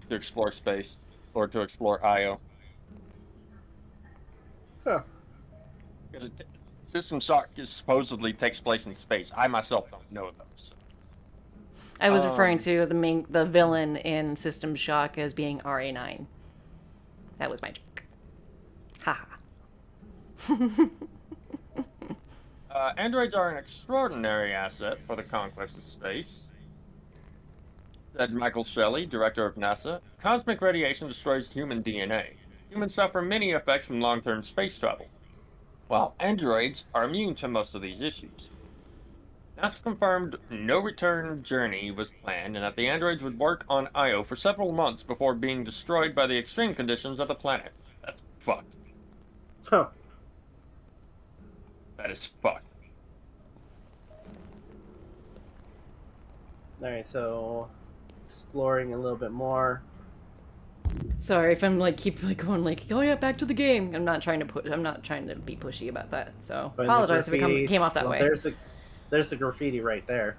to explore space, or to explore Io. Huh. System Shock supposedly takes place in space. I myself don't know those. I was referring to the villain in System Shock as being RA9. That was my joke. Haha. Androids are an extraordinary asset for the conquest of space, said Michael Shelley, director of NASA. Cosmic radiation destroys human DNA. Humans suffer many effects from long-term space travel, while androids are immune to most of these issues. NASA confirmed no return journey was planned and that the androids would work on Io for several months before being destroyed by the extreme conditions of the planet. That's fucked. Huh. That is fucked. Alright, so exploring a little bit more. Sorry if I'm going oh yeah, back to the game. I'm not trying to be pushy about that. So Find the apologize if it graffiti. came off that Well, way. There's the graffiti right there.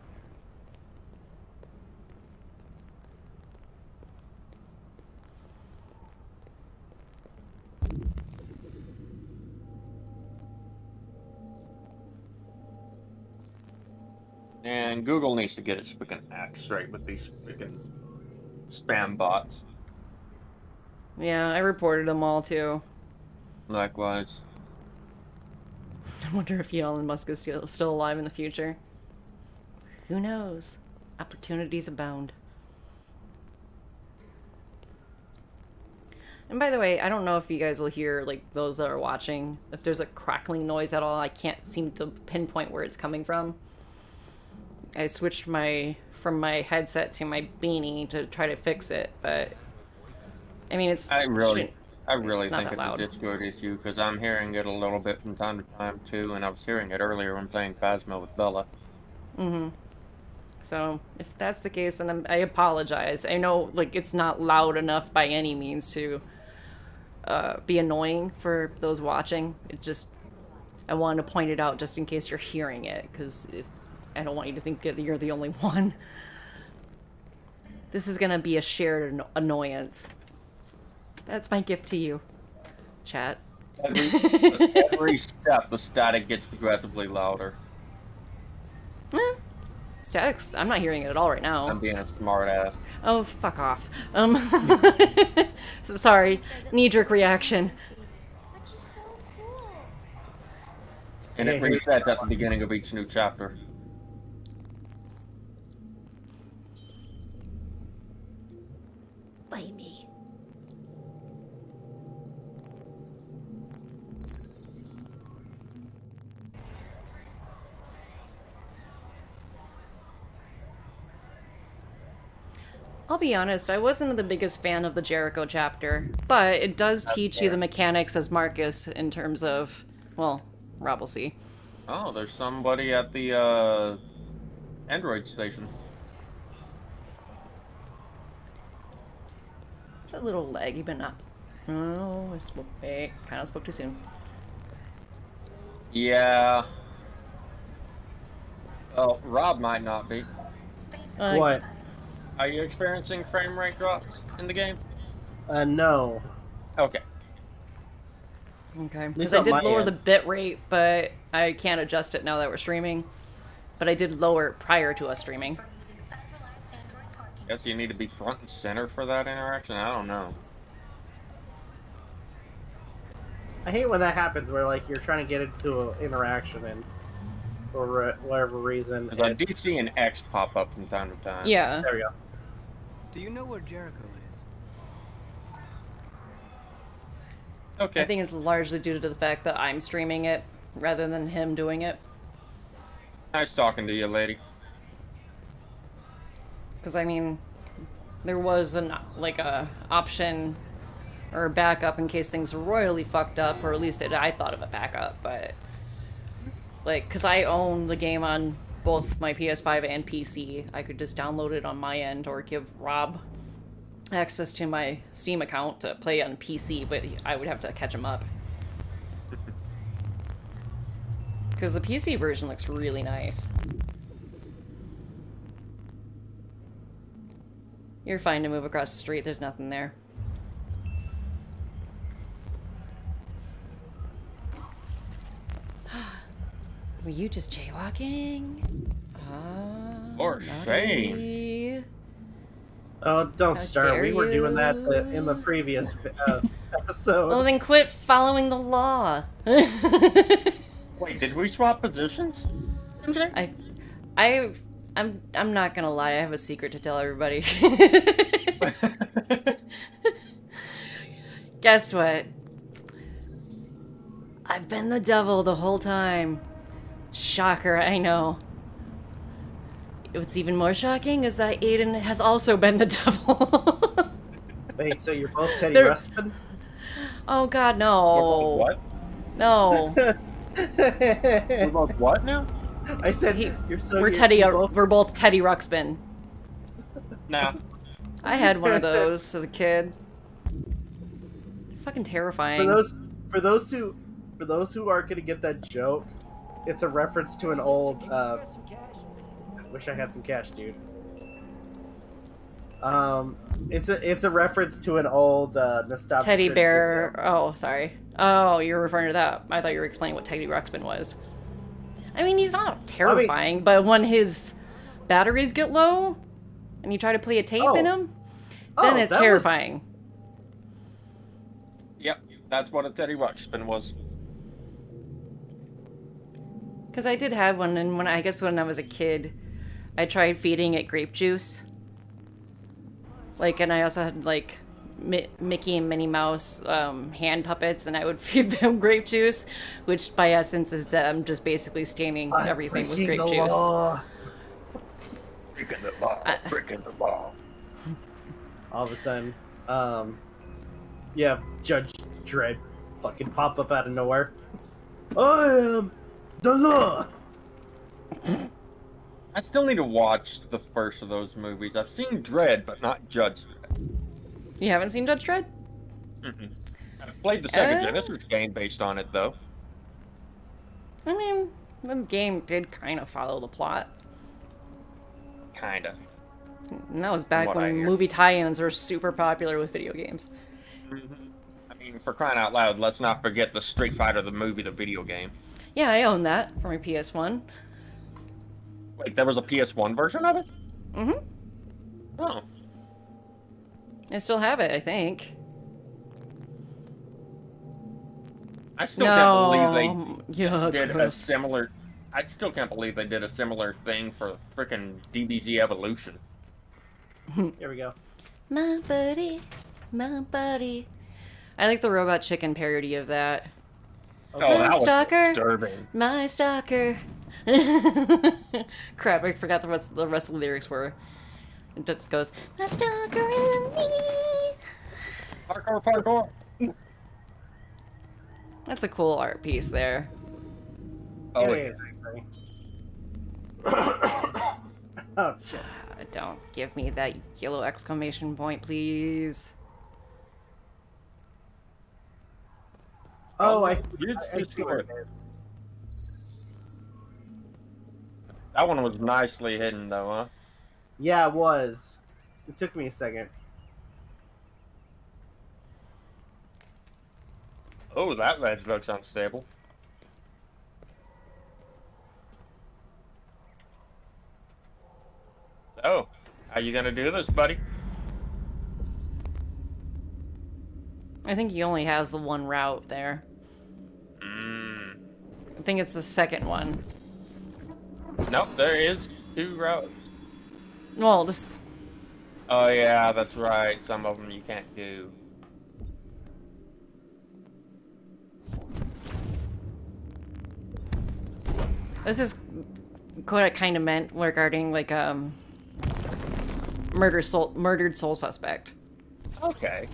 And Google needs to get its freaking act straight with these freaking spam bots. Yeah, I reported them all too. Likewise. I wonder if Elon Musk is still alive in the future. Who knows? Opportunities abound. And by the way, I don't know if you guys will hear, like, those that are watching, if there's a crackling noise at all. I can't seem to pinpoint where it's coming from. I switched from my headset to my beanie to try to fix it, but I mean, I really it's think not it's that loud. a Discord issue because I'm hearing it a little bit from time to time too, and I was hearing it earlier when playing Phasma with Bella. Mm-hmm. So if that's the case, then I apologize. I know, like, it's not loud enough by any means to be annoying for those watching. I wanted to point it out just in case you're hearing it, because I don't want you to think that you're the only one. This is gonna be a shared annoyance. That's my gift to you, chat. Every step, the static gets progressively louder. Static's, I'm not hearing it at all right now. I'm being a smart ass. Oh, fuck off. Sorry, knee-jerk reaction. But she's so cool. And it resets at the beginning of each new chapter. Bite me. I'll be honest, I wasn't the biggest fan of the Jericho chapter, but it does teach you the mechanics as Marcus in terms of, well, Rob will see. Oh, there's somebody at the Android station. It's a little laggy, but not. Oh, wait, kind of spoke too soon. Yeah. Well, Rob might not be. What? Are you experiencing frame rate drops in the game? No. Okay. Okay, least because I on did my lower end. the bit rate, but I can't adjust it now that we're streaming. But I did lower it prior to us streaming. Guess you need to be front and center for that interaction. I don't know. I hate when that happens, where like you're trying to get into an interaction and for whatever reason. 'Cause I do see an X pop up from time to time. Yeah. There we go. Do you know where Jericho is? Okay. I think it's largely due to the fact that I'm streaming it rather than him doing it. Nice talking to you, lady. Because I mean, there was an a option or a backup in case things were royally fucked up, or at least I thought of a backup. But like, because I own the game on both my PS5 and PC, I could just download it on my end or give Rob access to my Steam account to play on PC, but I would have to catch him up. Because the PC version looks really nice. You're fine to move across the street, there's nothing there. Were you just jaywalking? Or naughty. Oh, don't How start. dare We were doing that you. in the previous episode. Well, then quit following the law. Wait, did we swap positions? MJ? I'm not gonna lie. I have a secret to tell everybody. Guess what? I've been the devil the whole time. Shocker, I know. What's even more shocking is that Aden has also been the devil. Wait, so you're both Teddy They're- Ruxpin? Oh God, no. What? No. We're both what now? I said He- you're so. We're We're both Teddy Ruxpin. Nah. I had one of those as a kid. Fucking terrifying. For those who aren't gonna get that joke, it's a reference to an old. I wish I had some cash, dude. It's a reference to an old nostalgia Teddy critic bear. video. Oh, sorry. Oh, you're referring to that. I thought you were explaining what Teddy Ruxpin was. I mean, he's not terrifying, but when his batteries get low and you try to play a tape in him, then it's that was- terrifying. Yep, that's what a Teddy Ruxpin was. Because I did have one, and when I was a kid, I tried feeding it grape juice. Like, and I also had like Mickey and Minnie Mouse hand puppets, and I would feed them grape juice, which by essence is them just basically staining I'm everything with breaking grape the juice. law. Breaking the law. Breaking the law. All of a sudden, yeah, Judge Dredd fucking pop up out of nowhere. I am the law. I still need to watch the first of those movies. I've seen Dredd, but not Judge Dredd. You haven't seen Judge Dredd? Mm-mm. I've played the Sega Genesis game based on it, though. I mean, the game did kind of follow the plot. Kinda. And that was back What I when hear. movie tie-ins were super popular with video games. I mean, for crying out loud, let's not forget the Street Fighter, the movie, the video game. Yeah, I own that for my PS1. Wait, there was a PS1 version of it? Mm-hmm. Oh. I still have it, I think. I still can't believe they Yeah, did a gross. similar... I still can't believe they did a similar thing for frickin' DBZ Evolution. Here we go. My buddy, my buddy. I like the Robot Chicken parody of that. Oh, My that was stalker. disturbing. My stalker. Crap, I forgot the rest of the lyrics were. It just goes, my stalker and me. Parkour, parkour. That's a cool art piece there. Oh, It is, actually. Oh shit. Don't give me that yellow exclamation point, please. Oh, I Just see where north. it is. That one was nicely hidden, though, huh? Yeah, it was. It took me a second. Oh, that ledge looks unstable. Oh, how you gonna do this, buddy? I think he only has the one route there. I think it's the second one. Nope, there is 2 routes. Well, this. Oh yeah, that's right. Some of them you can't do. This is what I kind of meant regarding like murdered soul suspect. Okay.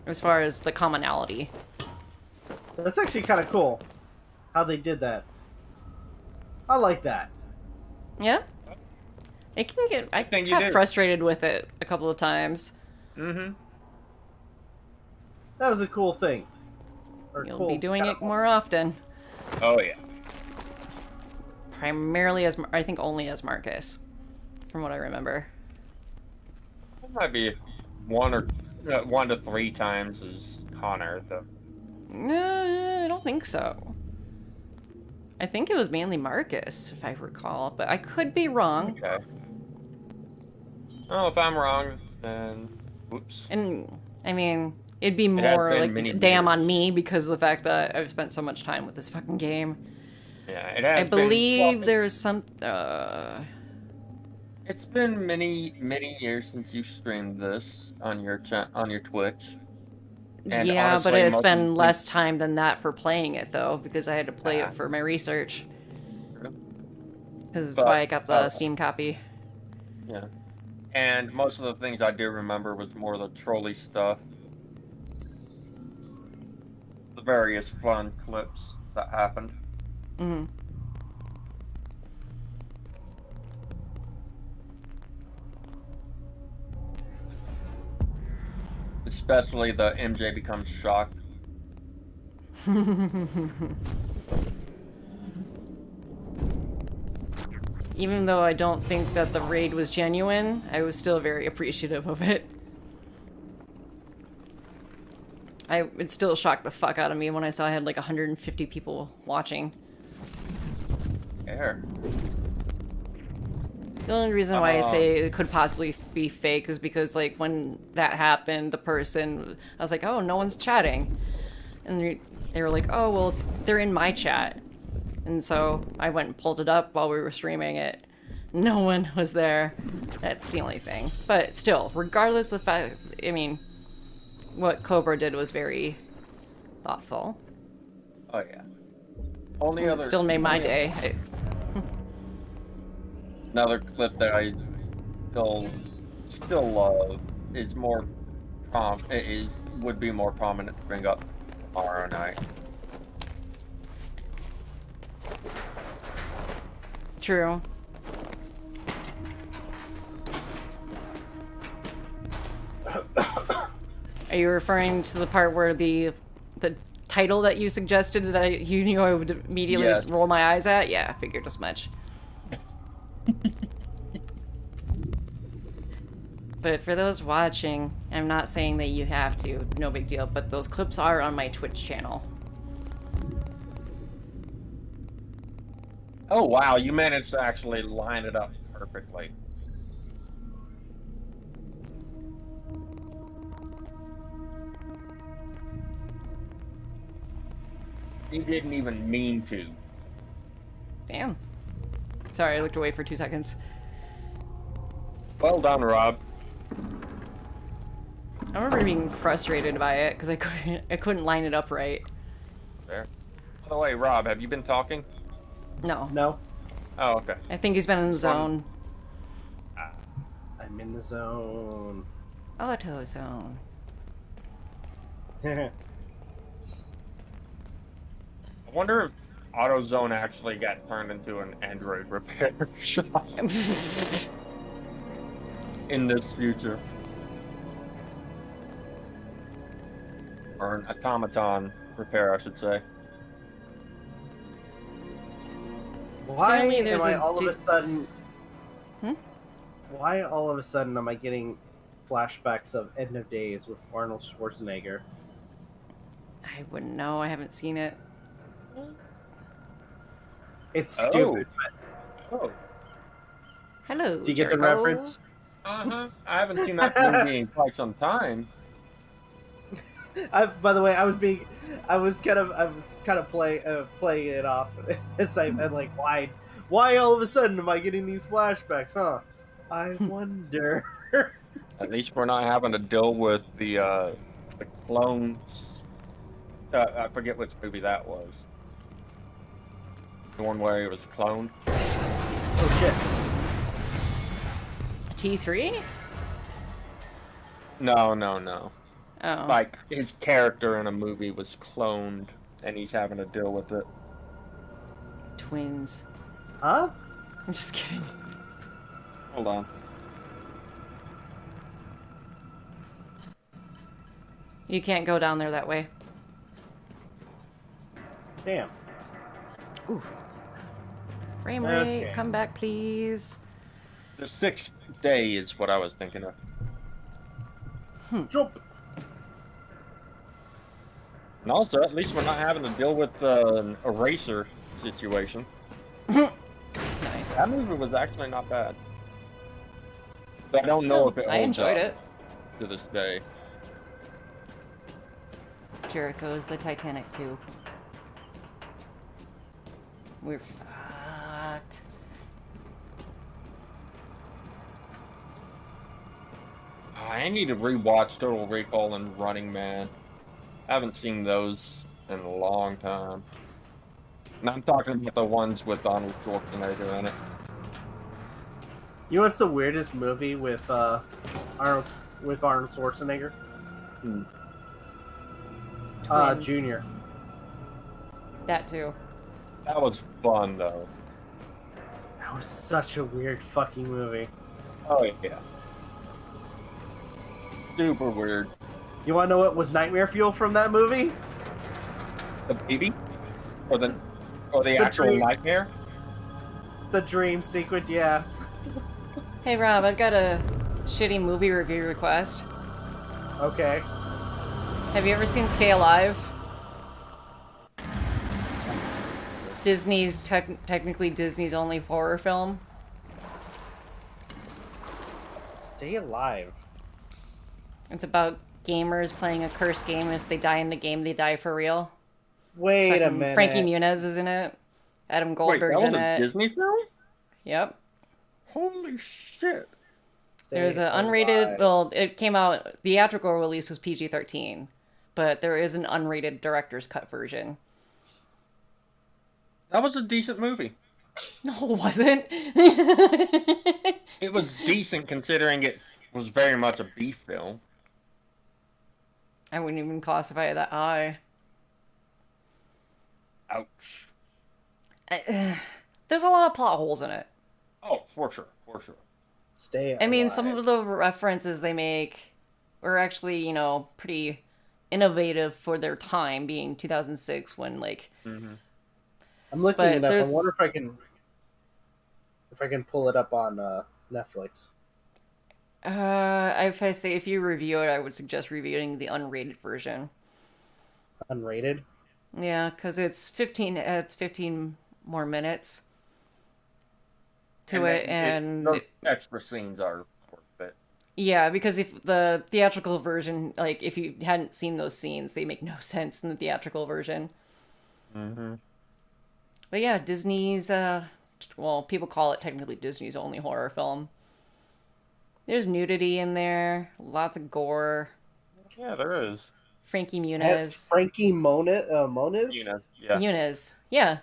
As far as the commonality. That's actually kind of cool how they did that. I like that. Yeah. It can get. I think you got do. frustrated with it a couple of times. Mm-hmm. That was a cool thing. Or You'll cool be doing kind it more often. Oh yeah. Primarily as I think only as Marcus, from what I remember. It might be 1 to 3 times as Connor, though. I don't think so. I think it was mainly Marcus, if I recall, but I could be wrong. Okay. Well, if I'm wrong, then whoops. And I mean, it'd be has more been like many damn years. on me because of the fact that I've spent so much time with this fucking game. Yeah, it has I believe been, there's some. It's been many years since you streamed this on your on your Twitch. And Yeah, but honestly, it's most been of- less time than that for playing it though, because I had to play Ah. it for my research. True. Because that's But, why I got the Steam copy. Yeah. And most of the things I do remember was more the trolley stuff. The various fun clips that happened. Hmm. Especially the MJ becomes shocked. Even though I don't think that the raid was genuine, I was still very appreciative of it. It still shocked the fuck out of me when I saw I had like 150 people watching. Air. The only reason why I say it could possibly be fake is because, like, when that happened, the person, I was like, oh, no one's chatting. And they were like, oh, well, they're in my chat. And so I went and pulled it up while we were streaming it. No one was there. That's the only thing. But still, regardless of the fact, I mean, what Cobra did was very thoughtful. Oh yeah. Only It other still made my only day. Another clip that I still love is more would be more prominent to bring up tomorrow night. True. Are you referring to the part where the title that you suggested that you knew I would immediately Yes. roll my eyes at? Yeah, I figured as much. But for those watching, I'm not saying that you have to, no big deal, but those clips are on my Twitch channel. Oh wow, you managed to actually line it up perfectly. He didn't even mean to. Damn. Sorry, I looked away for 2 seconds. Well done, Rob. I remember being frustrated by it because I couldn't line it up right. There. By the way, Rob, have you been talking? No. No, Oh, okay. I think he's been in the zone. I'm in the zone. Auto zone. I wonder if AutoZone actually got turned into an Android repair shop in this future. Or an automaton repair, I should say. Why Apparently am there's I a all of a sudden? Hmm? Why all of a sudden am I getting flashbacks of End of Days with Arnold Schwarzenegger? I wouldn't know. I haven't seen it. It's Oh. stupid. Oh. Hello, Do you get the Jericho. reference? Uh-huh. I haven't seen that movie in quite some time. By the way, I was kind of playing it off as I'm like, why all of a sudden am I getting these flashbacks? Huh? I wonder. At least we're not having to deal with the clones. I forget which movie that was. The one where he was cloned. Oh shit! T3? No. Oh. Like his character in a movie was cloned, and he's having to deal with it. Twins. Huh? I'm just kidding. Hold on. You can't go down there that way. Damn. Frame rate, Okay. come back, please. The 6th day is what I was thinking of. Jump. And also, at least we're not having to deal with an eraser situation. Nice. That movie was actually not bad. But I don't know if it I holds enjoyed up it. to this day. Jericho's the Titanic too. We're fucked. I need to rewatch Total Recall and Running Man. I haven't seen those in a long time. And I'm talking about the ones with Arnold Schwarzenegger in it. You know what's the weirdest movie with Arnold Schwarzenegger? Twins. Junior. That too. That was fun, though. That was such a weird fucking movie. Oh, yeah. Super weird. You want to know what was nightmare fuel from that movie? The baby? Or the actual dream. nightmare? The dream sequence, yeah. Hey Rob, I've got a shitty movie review request. Okay. Have you ever seen Stay Alive? Disney's technically Disney's only horror film. Stay alive. It's about gamers playing a cursed game. If they die in the game, they die for real. Wait a Fucking minute. Frankie Muniz is in it. Adam Wait, Goldberg's that was in a it. Disney film? Yep. Holy shit. There's an unrated. Well, it came out. Theatrical release was PG-13, but there is an unrated director's cut version. That was a decent movie. No, it wasn't. It was decent considering it was very much a B film. I wouldn't even classify it that high. Ouch. There's a lot of plot holes in it. Oh, for sure. Stay alive. I mean, some of the references they make were actually, pretty innovative for their time, being 2006 when, like... Mm-hmm. I'm looking but it up. there's- I wonder if I can pull it up on Netflix. if I say if you review it, I would suggest reviewing the unrated version. Unrated? Yeah, because it's 15 more minutes to it, and those extra scenes are worth it. yeah, because if the theatrical version, like if you hadn't seen those scenes, they make no sense in the theatrical version. Mm-hmm. But yeah, Disney's well, people call it technically Disney's only horror film. There's nudity in there, lots of gore. Yeah, there is. Frankie Has Muniz. Frankie Moniz? Yeah. Muniz. Yeah.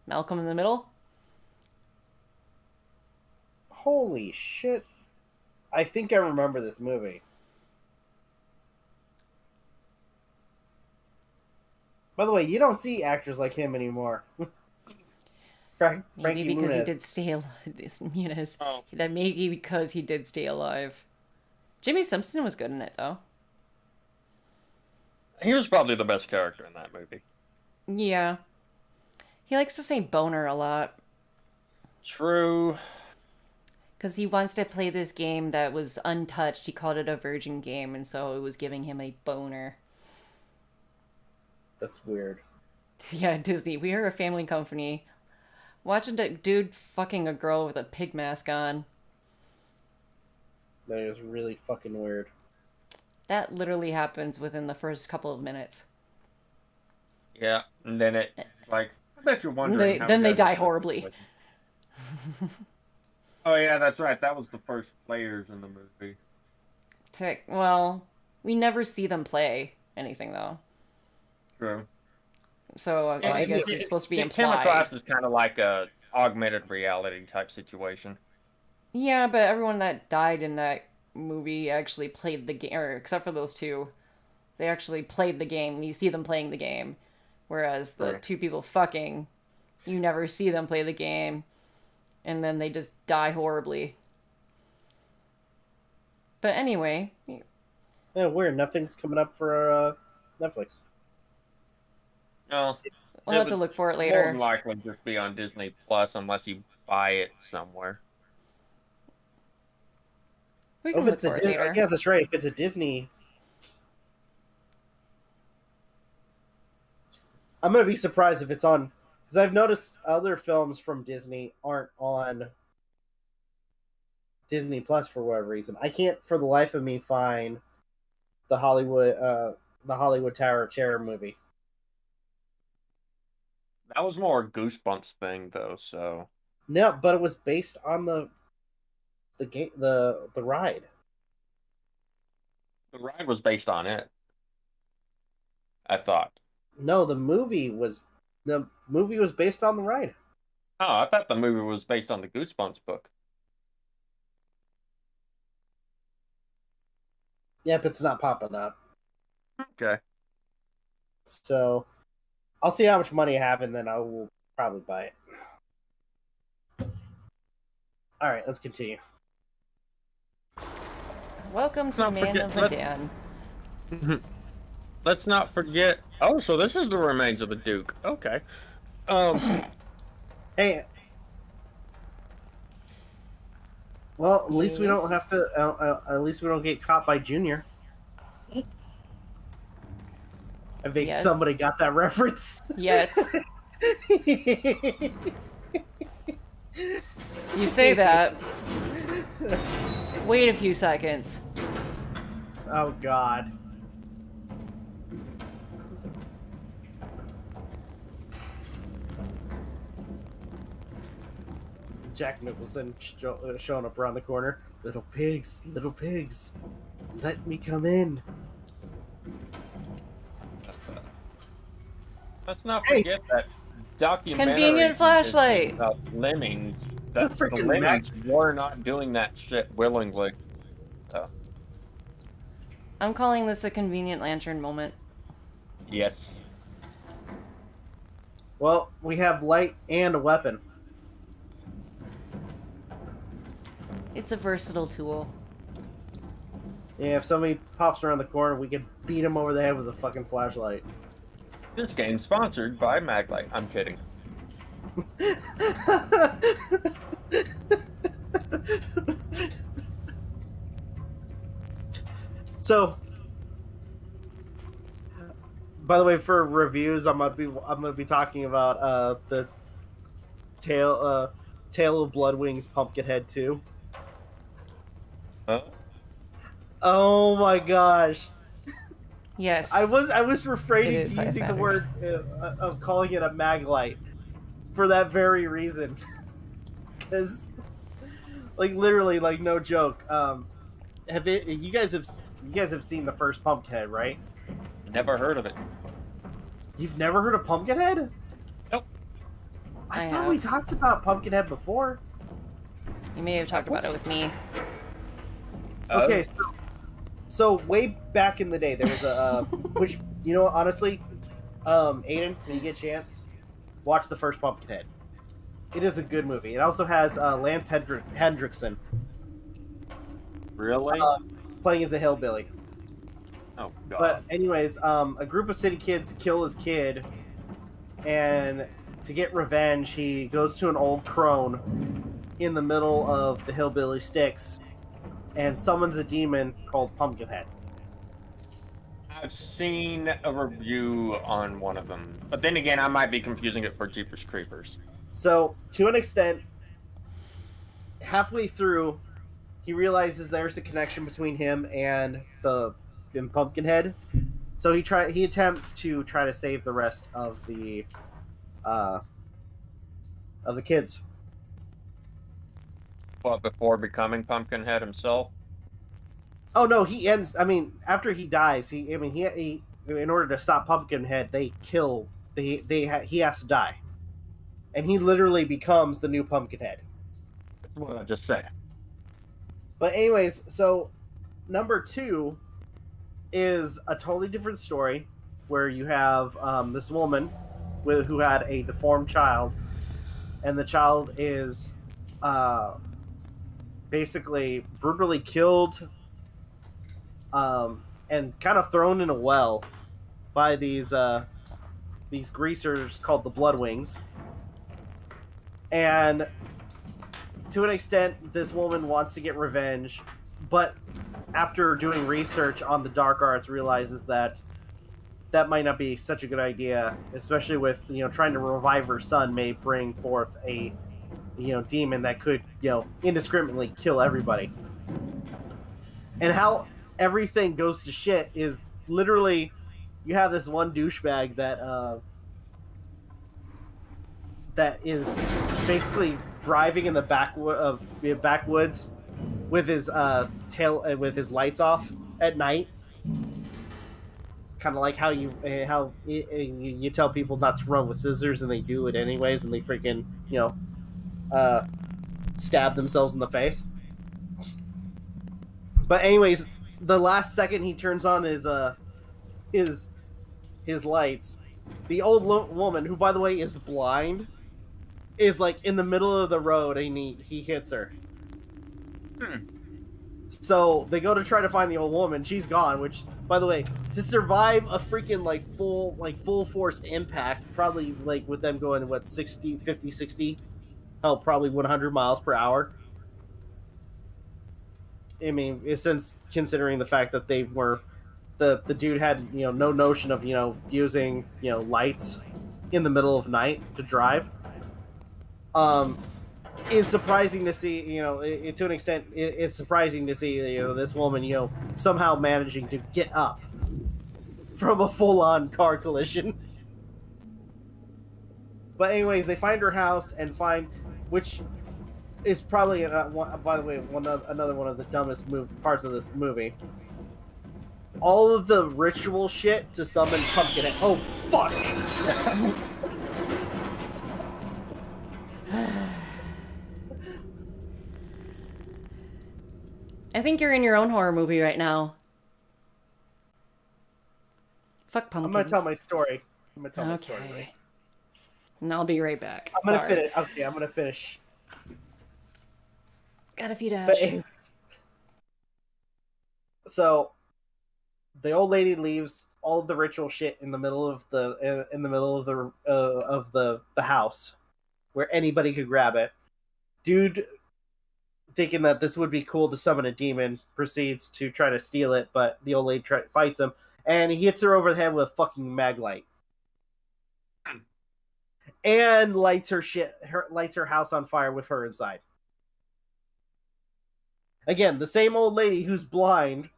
Malcolm in the Middle. Holy shit. I think I remember this movie. By the way, you don't see actors like him anymore. Frankie Maybe because Muniz. he did stay alive. Muniz. Oh. That maybe because he did stay alive. Jimmy Simpson was good in it, though. He was probably the best character in that movie. Yeah. He likes to say boner a lot. True. Because he wants to play this game that was untouched. He called it a virgin game, and so it was giving him a boner. That's weird. Yeah, Disney, we are a family company. Watching a dude fucking a girl with a pig mask on. That is really fucking weird. That literally happens within the first couple of minutes. Yeah, and then it, like, I bet you're wondering. Then they die horribly. Oh, yeah, that's right. That was the first players in the movie. Well, we never see them play anything, though. True. So I guess it's supposed to be It came implied. across as kind of like a augmented reality type situation. Yeah, but everyone that died in that movie actually played the game, or except for those two, they actually played the game. You see them playing the game, whereas the two people fucking, you never see them play the game, and then they just die horribly. But anyway, Yeah, weird. Nothing's coming up for Netflix. No, we'll have to look for it later. More than likely just be on Disney Plus unless you buy it somewhere. We Oh, can if look it's a for it Disney, later. yeah, that's right. If it's a Disney, I'm gonna be surprised if it's on, because I've noticed other films from Disney aren't on Disney Plus for whatever reason. I can't, for the life of me, find the Hollywood Tower of Terror movie. That was more a Goosebumps thing, though. So No, but it was based on the ride. the ride was based on it. I thought. No, the movie was based on the ride. Oh, I thought the movie was based on the Goosebumps book. Yep, it's not popping up. Okay. So I'll see how much money I have, and then I will probably buy it. All right, let's continue. Welcome to Not Man forget- of let's- Aden. Let's not forget. Oh, so this is the remains of the Duke. Okay. Hey, well, at least we Yes. don't have to. At least we don't get caught by Junior. I think Yeah. somebody got that reference. Yet. You say that. Wait a few seconds. Oh God. Jack Nicholson showing up around the corner. Little pigs, let me come in. Let's not Hey. forget that documentary. Convenient flashlight. About lemmings. The That the freaking lemmings were not doing that shit willingly. I'm calling this a convenient lantern moment. Yes. Well, we have light and a weapon. It's a versatile tool. Yeah, if somebody pops around the corner, we can beat him over the head with a fucking flashlight. This game's sponsored by Maglite. I'm kidding. So, by the way, for reviews, I'm gonna be talking about the Tale of Bloodwings Pumpkinhead 2. Huh? Oh my gosh. Yes. I was refraining It is to size using the matters. word of calling it a Maglite for that very reason. Because, like, literally, like, no joke. You guys have seen the first Pumpkinhead, right? Never heard of it. You've never heard of Pumpkinhead? Nope. I I thought have. we talked about Pumpkinhead before. You may have talked about it with me. Okay, so way back in the day, there was a which, you know, honestly, Aden, when you get a chance, watch the first Pumpkinhead. It is a good movie. It also has Lance Hendrickson Really? playing as a hillbilly. Oh God. But anyways, a group of city kids kill his kid, and to get revenge, he goes to an old crone in the middle of the hillbilly sticks and summons a demon called Pumpkinhead. I've seen a review on one of them, but then again, I might be confusing it for Jeepers Creepers. So, to an extent, halfway through, he realizes there's a connection between him and Pumpkinhead. So he attempts to try to save the rest uh, of the kids. But before becoming Pumpkinhead himself, Oh no, he ends. I mean, after he dies, he in order to stop Pumpkinhead, they kill. He has to die, and he literally becomes the new Pumpkinhead. that's what I just said. But anyways, so number 2 is a totally different story, where you have this woman who had a deformed child, and the child is basically brutally killed and kind of thrown in a well by these greasers called the Bloodwings. And to an extent, this woman wants to get revenge, but after doing research on the dark arts, realizes that might not be such a good idea, especially with trying to revive her son may bring forth a demon that could indiscriminately kill everybody. And how everything goes to shit is literally you have this one douchebag that is basically driving in the backwoods with his with his lights off at night, kind of like how you tell people not to run with scissors and they do it anyways, and they freaking stab themselves in the face. But anyways, the last second he turns on his lights, the old woman, who by the way is blind, is like in the middle of the road, and he hits her. So they go to try to find the old woman. She's gone, which, by the way, to survive a freaking full force impact, probably like with them going 60 hell, probably 100 miles per hour. I mean, since considering the fact that they were the dude had no notion of using lights in the middle of night to drive, is surprising to see. To an extent, it's surprising to see this woman somehow managing to get up from a full-on car collision. But anyways, they find her house and find, which is probably by the way another one of the dumbest parts of this movie. All of the ritual shit to summon Pumpkinhead. Oh fuck! I think you're in your own horror movie right now. Fuck pumpkins. I'm gonna tell my story. My story. Right? And I'll be right back. I'm gonna finish. Okay, I'm gonna finish. Got a few dash. But anyways, so the old lady leaves all of the ritual shit in the middle of the house, where anybody could grab it. Dude, thinking that this would be cool to summon a demon, proceeds to try to steal it, but the old lady fights him, and he hits her over the head with a fucking mag light. And lights her house on fire with her inside. Again, the same old lady who's blind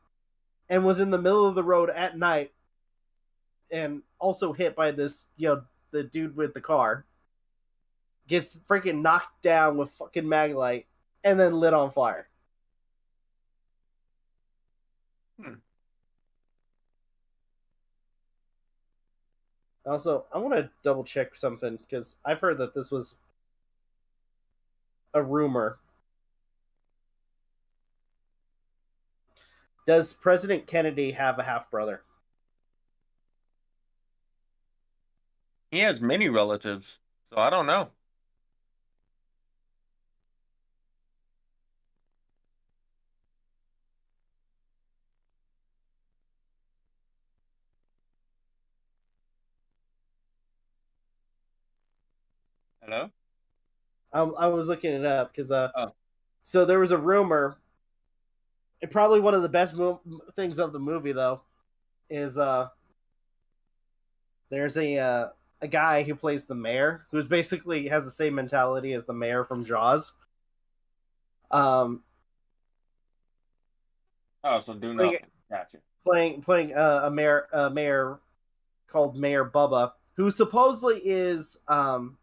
and was in the middle of the road at night and also hit by this, the dude with the car, gets freaking knocked down with fucking mag light and then lit on fire. Also, I want to double check something because I've heard that this was a rumor. Does President Kennedy have a half brother? He has many relatives, so I don't know. Hello? I was looking it up because Oh. so there was a rumor. And probably one of the best things of the movie though is there's a guy who plays the mayor who's basically has the same mentality as the mayor from Jaws. Oh, so do Playing- nothing. Gotcha. playing a mayor called Mayor Bubba, who supposedly is John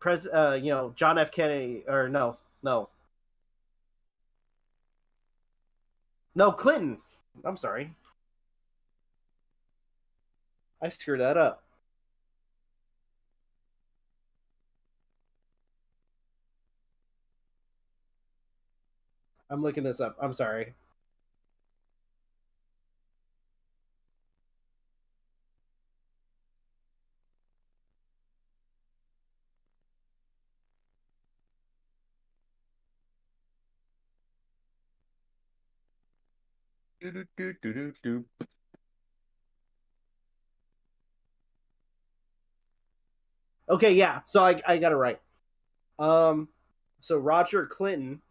F. Kennedy or no Clinton. I'm sorry, I screwed that up. I'm looking this up. I'm sorry. Do. Okay, yeah. So I got it right. So Roger Clinton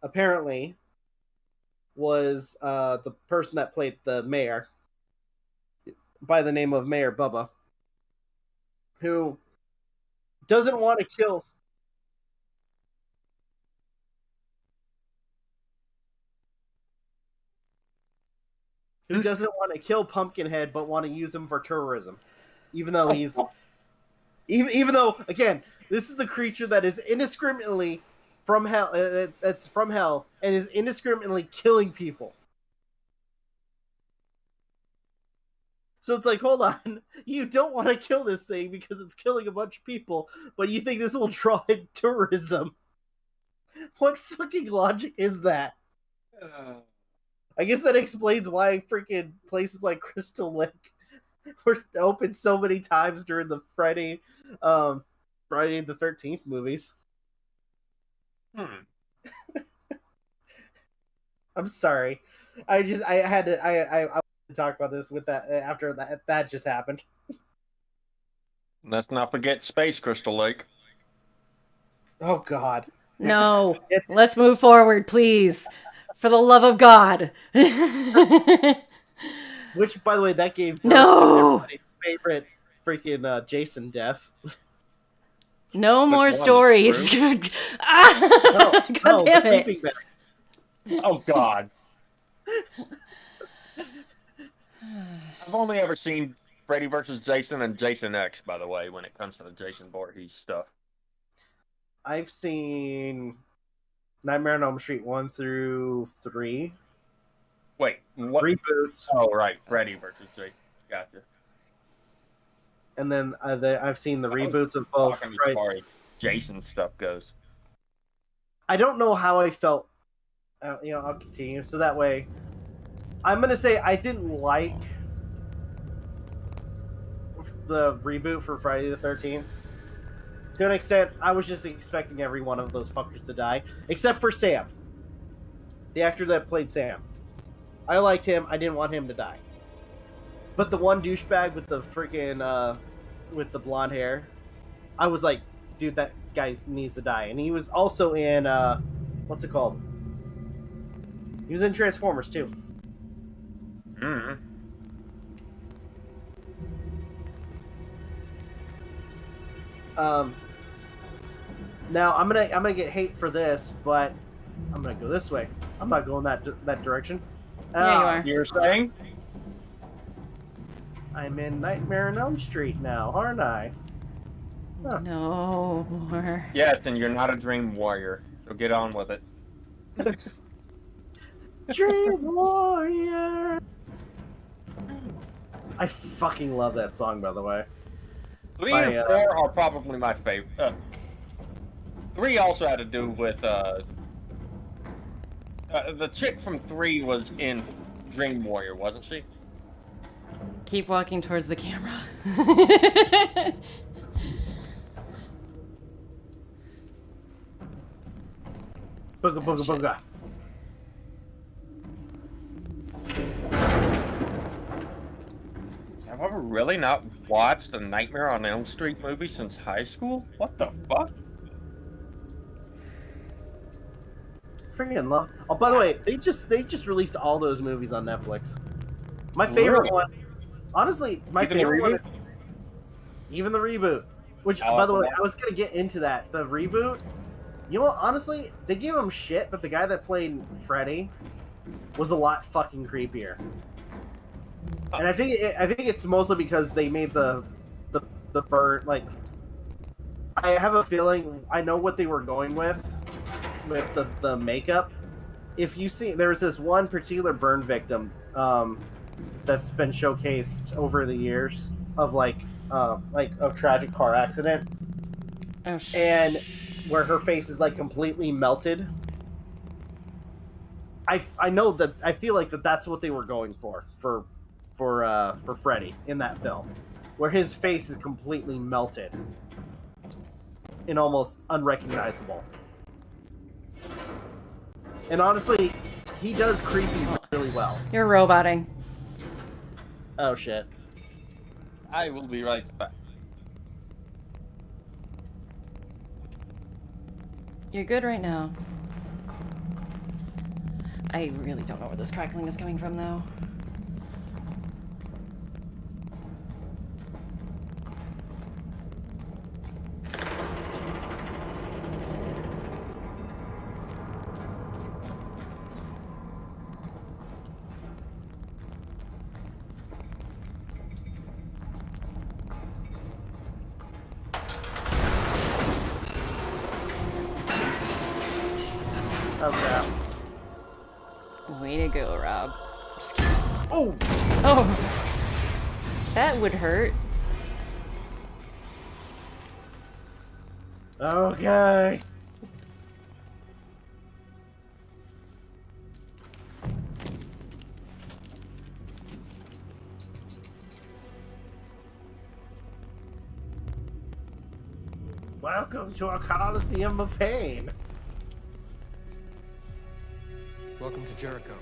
apparently was the person that played the mayor by the name of Mayor Bubba, who doesn't want to kill. Who doesn't want to kill Pumpkinhead but want to use him for tourism, even though he's even though again this is a creature that is indiscriminately from hell. That's from hell and is indiscriminately killing people. So it's like, hold on, you don't want to kill this thing because it's killing a bunch of people, but you think this will draw in tourism. What fucking logic is that? I guess that explains why freaking places like Crystal Lake were open so many times during the Friday the 13th movies. I'm sorry. I had to talk about this with that after that just happened. Let's not forget Space Crystal Lake. Oh God. No. Let's move forward, please. For the love of God. Which, by the way, that gave birth No. to everybody's favorite freaking Jason death. No Which more one, the stories. screw? God No, damn the it. sleeping bag. Oh God. I've only ever seen Freddy vs. Jason and Jason X, by the way, when it comes to the Jason Voorhees stuff. I've seen Nightmare on Elm Street 1 through 3. Wait, what? Reboots. Oh, right, Freddy vs. Jason. Gotcha. And then I've seen the reboots of both. Talking as far as Jason stuff goes. I don't know how I felt. I'll continue. So that way, I'm going to say I didn't like the reboot for Friday the 13th. To an extent, I was just expecting every one of those fuckers to die. Except for Sam. The actor that played Sam. I liked him. I didn't want him to die. But the one douchebag with the freaking, with the blonde hair, I was like, dude, that guy needs to die. And he was also in, what's it called? He was in Transformers, too. Mm-hmm. Now I'm gonna get hate for this, but I'm gonna go this way. I'm not going that direction. Yeah, you are. You're saying? I'm in Nightmare on Elm Street now, aren't I? Huh. No more. Yes, and you're not a dream warrior, so get on with it. Dream Warrior. I fucking love that song, by the way. 3 and 4 are probably my favorite. 3 also had to do with the chick from 3 was in Dream Warrior, wasn't she? Keep walking towards the camera. Booga booga shit. booga. Have I really not watched a Nightmare on Elm Street movie since high school? What the fuck? Freaking love. Oh, by the way, they just released all those movies on Netflix. My favorite Really? one, honestly, my Even the favorite one, reboot? even the reboot. Which, Oh, by the way, come on. I was gonna get into that. The reboot. You know what? Honestly, they gave him shit, but the guy that played Freddy was a lot fucking creepier. And I think it's mostly because they made the bird like. I have a feeling I know what they were going with the makeup. If you see, there was this one particular burn victim that's been showcased over the years of like a tragic car accident, Oh, and where her face is like completely melted. I know that I feel like that's what they were going for Freddy in that film, where his face is completely melted and almost unrecognizable. And honestly, he does creepy really well. You're roboting. Oh shit. I will be right back. You're good right now. I really don't know where this crackling is coming from, though. Oh crap. Way to go, Rob. Just kidding. Oh! Oh! That would hurt. Okay. Welcome to a Coliseum of Pain. Welcome to Jericho.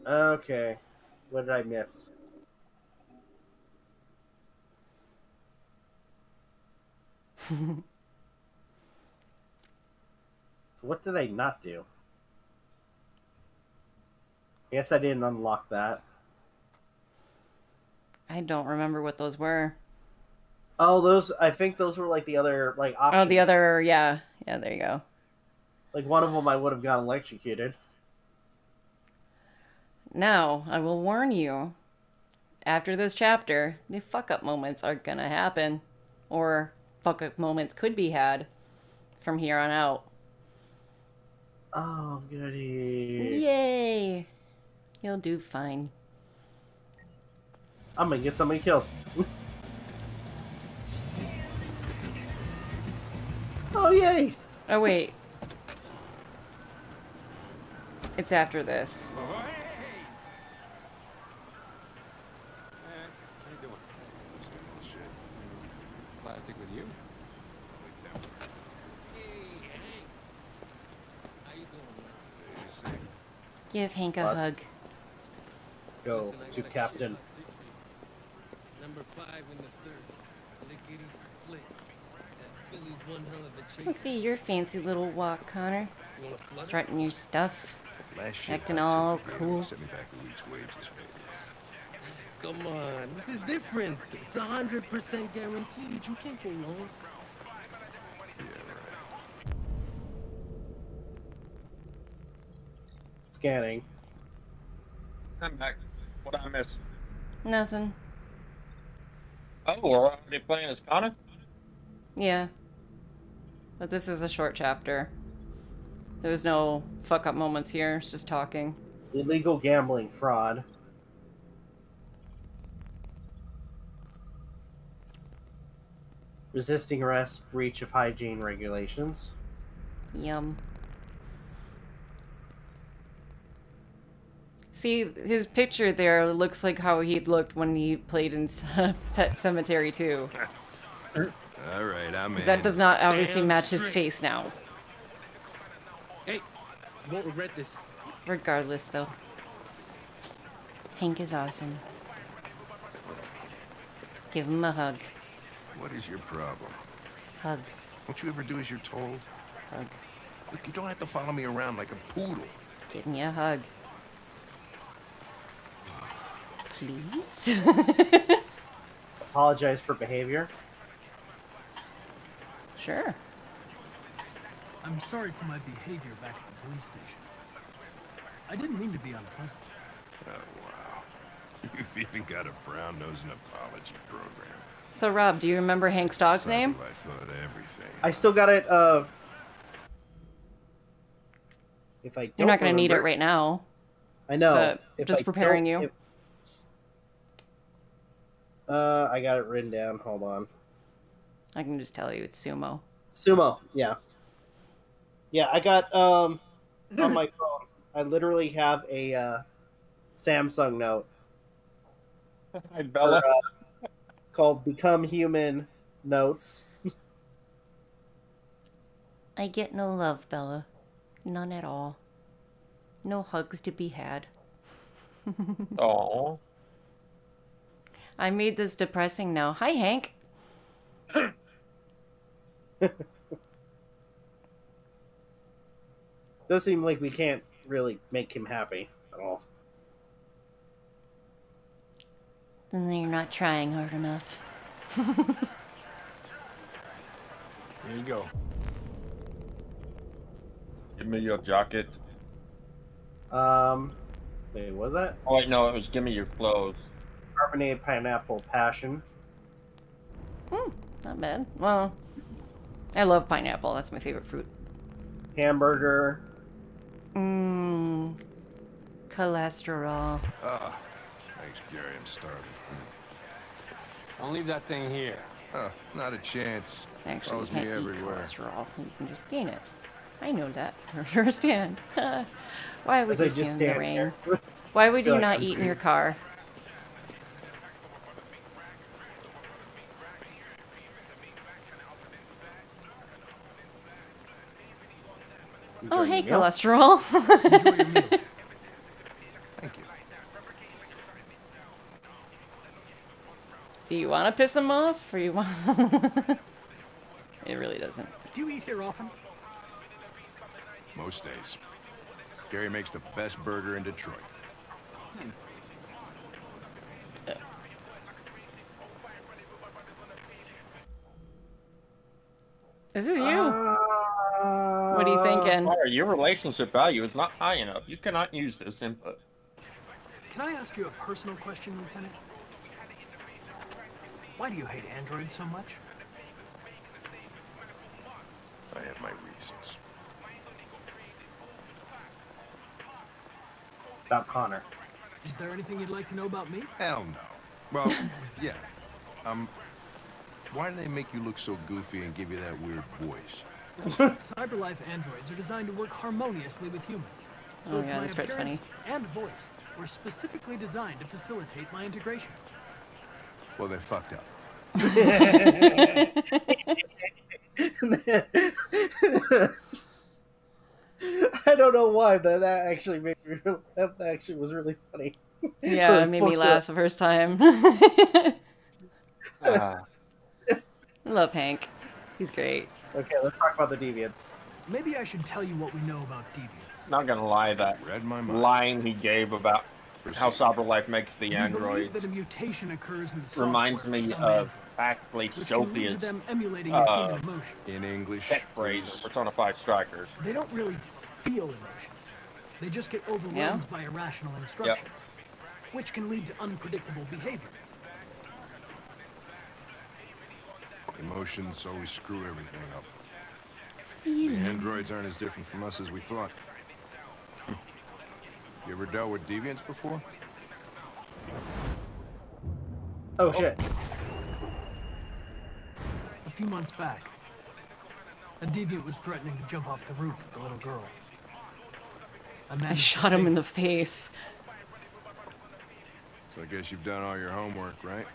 Okay. What did I miss? So what did I not do? I guess I didn't unlock that. I don't remember what those were. Oh, those, I think those were like the other, like, options. Oh, the other, yeah. Yeah, there you go. Like, one of them I would have gotten electrocuted. Now, I will warn you, after this chapter, the fuck-up moments are gonna happen. Or fuck-up moments could be had from here on out. Oh, goody. Yay! You'll do fine. I'm gonna get somebody killed. Oh, yay! Oh, wait. It's after this. How you doing? Shit. Plastic with you? Give Hank a Bust. hug. Go to Captain. Number 5 in the third. Lickety split. That Philly's one hell of a chase. Look at your fancy little walk, Connor. You wanna flutter? Strutting your stuff. Last year, Acting I took all the baby cool. and sent me back a week's wages, baby. Come on, this is different. It's 100% guaranteed. You can't go wrong. Yeah, right. Scanning. I'm back. What did I miss? Nothing. Oh, we're already playing as Connor? Yeah. But this is a short chapter. There's no fuck-up moments here. It's just talking. Illegal gambling, fraud. Resisting arrest, breach of hygiene regulations. Yum. See, his picture there looks like how he'd looked when he played in Pet Cemetery 2. All right, I'm in. Because that does not obviously Damn match his straight. face now. Hey, you won't regret this. Regardless, though. Hank is awesome. Give him a hug. What is your problem? Hug. Won't you ever do as you're told? Hug. Look, you don't have to follow me around like a poodle. Give me a hug. Please? Apologize for behavior. Sure. I'm sorry for my behavior back at the police station. I didn't mean to be unpleasant. Oh, wow. You've even got a brown-nosed apology program. So, Rob, do you remember Hank's dog's name? I thought everything. I still got it. If I don't You're not going to need it remember- right now. I know. But If just I preparing don't- you. I got it written down. Hold on. I can just tell you it's Sumo. Sumo. Yeah. Yeah, I got on my phone. I literally have a Samsung Note Hi, Bella. called "Become Human" notes. I get no love, Bella. None at all. No hugs to be had. Oh. I made this depressing now. Hi, Hank. Does seem like we can't really make him happy at all. Then you're not trying hard enough. Here you go. Give me your jacket. Wait, was that Oh, wait, no, it was give me your clothes. carbonated pineapple passion? Not bad. Well, I love pineapple. That's my favorite fruit. Hamburger. Cholesterol. Ah, thanks, Gary. I'm starving. I'll leave that thing here. Not a chance. Actually, Follows you me can't eat everywhere. cholesterol. You can just gain it. I know that firsthand. Why would As I you just stand in the stand rain? there. Why would feel you like not I'm eat in your car? Oh, Enjoy hey, your meal. cholesterol. Enjoy your meal. Thank you. Do you want to piss him off, or you want? It really doesn't. Do you eat here often? Most days. Gary makes the best burger in Detroit. This is you. What are you thinking? Sorry, your relationship value is not high enough. You cannot use this input. Can I ask you a personal question, Lieutenant? Why do you hate androids so much? I have my reasons. About Connor. Is there anything you'd like to know about me? Hell no. Well, yeah. Why do they make you look so goofy and give you that weird voice? Cyberlife androids are designed to work harmoniously with humans. Oh Both yeah, my this part's funny. appearance and voice were specifically designed to facilitate my integration. Well, they fucked up. I don't know why, but that actually made me that actually was really funny. Yeah, Really it made me fucked laugh up. the first time. Ah. Love Hank. He's great. Okay, let's talk about the deviants. Maybe I should tell you what we know about deviants. Not gonna lie, that Read my mind. line he gave about how Cyberlife makes the We believe androids that a mutation occurs in the software reminds of me some of androids, actually which can lead to Sophia's them emulating a human emotion. In English, pet phrase please. in Persona 5 Strikers. They don't really feel emotions. They just get overwhelmed Yeah. by irrational instructions, which can lead to unpredictable behavior. Emotions always screw everything up. The androids aren't as different from us as we thought. You ever dealt with deviants before? Oh shit. A few months back, a deviant was threatening to jump off the roof with a little girl. I shot him in the face. So I guess you've done all your homework, right?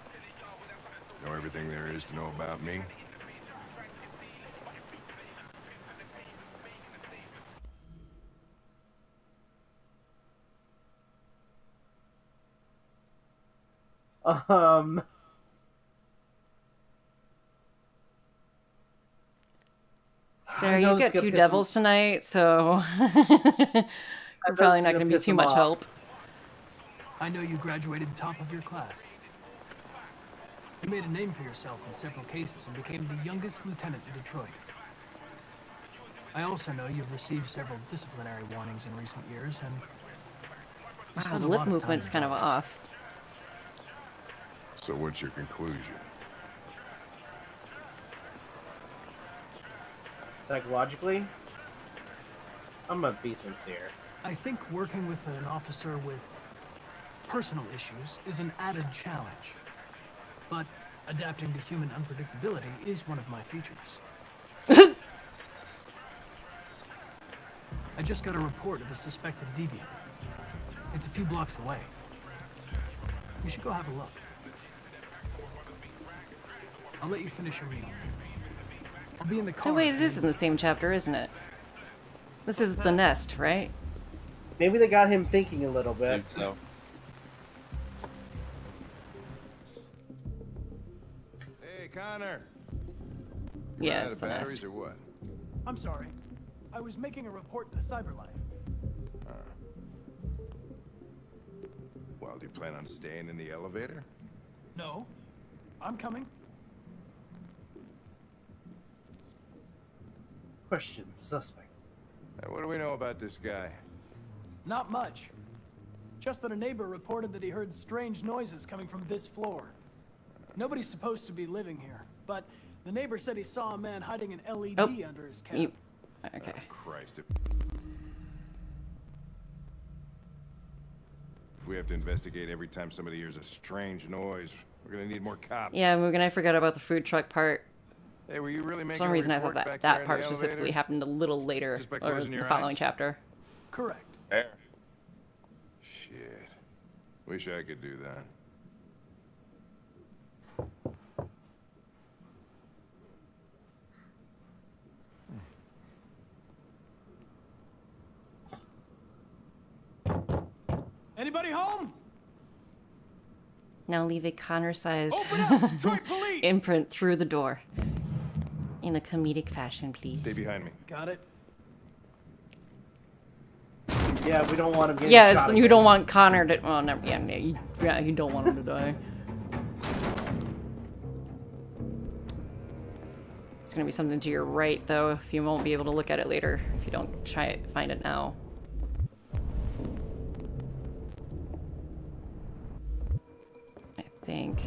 Know everything there is to know about me? Um, Sarah, I know you've this got is gonna two piss him- devils tonight, so I you're know probably this not is going to gonna be piss too him much off. help. I know you graduated top of your class. You made a name for yourself in several cases and became the youngest lieutenant in Detroit. I also know you've received several disciplinary warnings in recent years, and you Wow, spend a lip lot of time movement's kind of indoors. off. So what's your conclusion? Psychologically, I'm gonna be sincere. I think working with an officer with personal issues is an added challenge. But adapting to human unpredictability is one of my features. I just got a report of a suspected deviant. It's a few blocks away. You should go have a look. I'll let you finish your meal. I'll be in the car. Oh, wait, if it you is need in the same chapter, isn't it? This is the nest, right? Maybe they got him thinking a little I bit. think so. Hey, Connor. Yeah, Out it's of the batteries nest. or what? I'm sorry. I was making a report to Cyberlife. Well, do you plan on staying in the elevator? No. I'm coming. Question suspect. What do we know about this guy? Not much. Just that a neighbor reported that he heard strange noises coming from this floor. Nobody's supposed to be living here, but the neighbor said he saw a man hiding an LED Oh, under his cap. Okay. Oh, Christ. If we have to investigate every time somebody hears a strange noise, we're gonna need more cops. Yeah, Mugen, I forgot about the food truck part. Hey, were you really For making some a reason, I report thought back that there in part the specifically elevator? happened a little later, Just by or closing the your following eyes? chapter. Correct. There. Shit. Wish I could do that. Anybody home? Now leave a Connor-sized Open up! Detroit police! imprint through the door. In a comedic fashion, please. Stay behind me. Got it. Yeah, we don't want him getting Yeah, shot it's, you again. don't want Connor to. Well, never. Yeah, you don't want him to die. It's gonna be something to your right, though. If you won't be able to look at it later, if you don't try it, find it now. I think.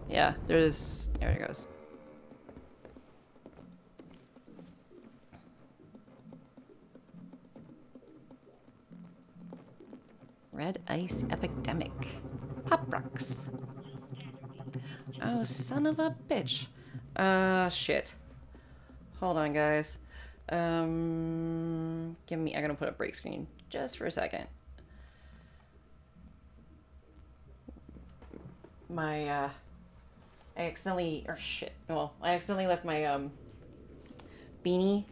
Yeah, there's. There it goes. Red ice epidemic. Pop rocks. Oh, son of a bitch. Shit. Hold on, guys. Give me. I'm gonna put a break screen just for a second. My, I accidentally. Or shit. Well, I accidentally left my, beanie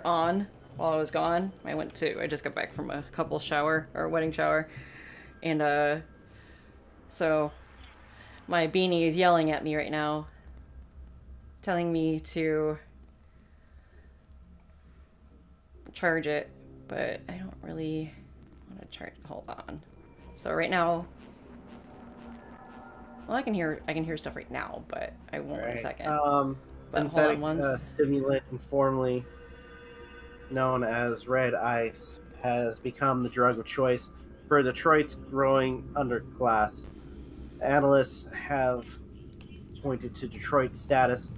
on while I was gone. I just got back from a couple shower, or wedding shower. And, so my beanie is yelling at me right now, telling me to charge it, but I don't really want to charge. Hold on. So right now, well, I can hear stuff right now, but I won't in a second. But hold on Synthetic once. stimulant, informally known as red ice, has become the drug of choice for Detroit's growing underclass. Analysts have pointed to Detroit's status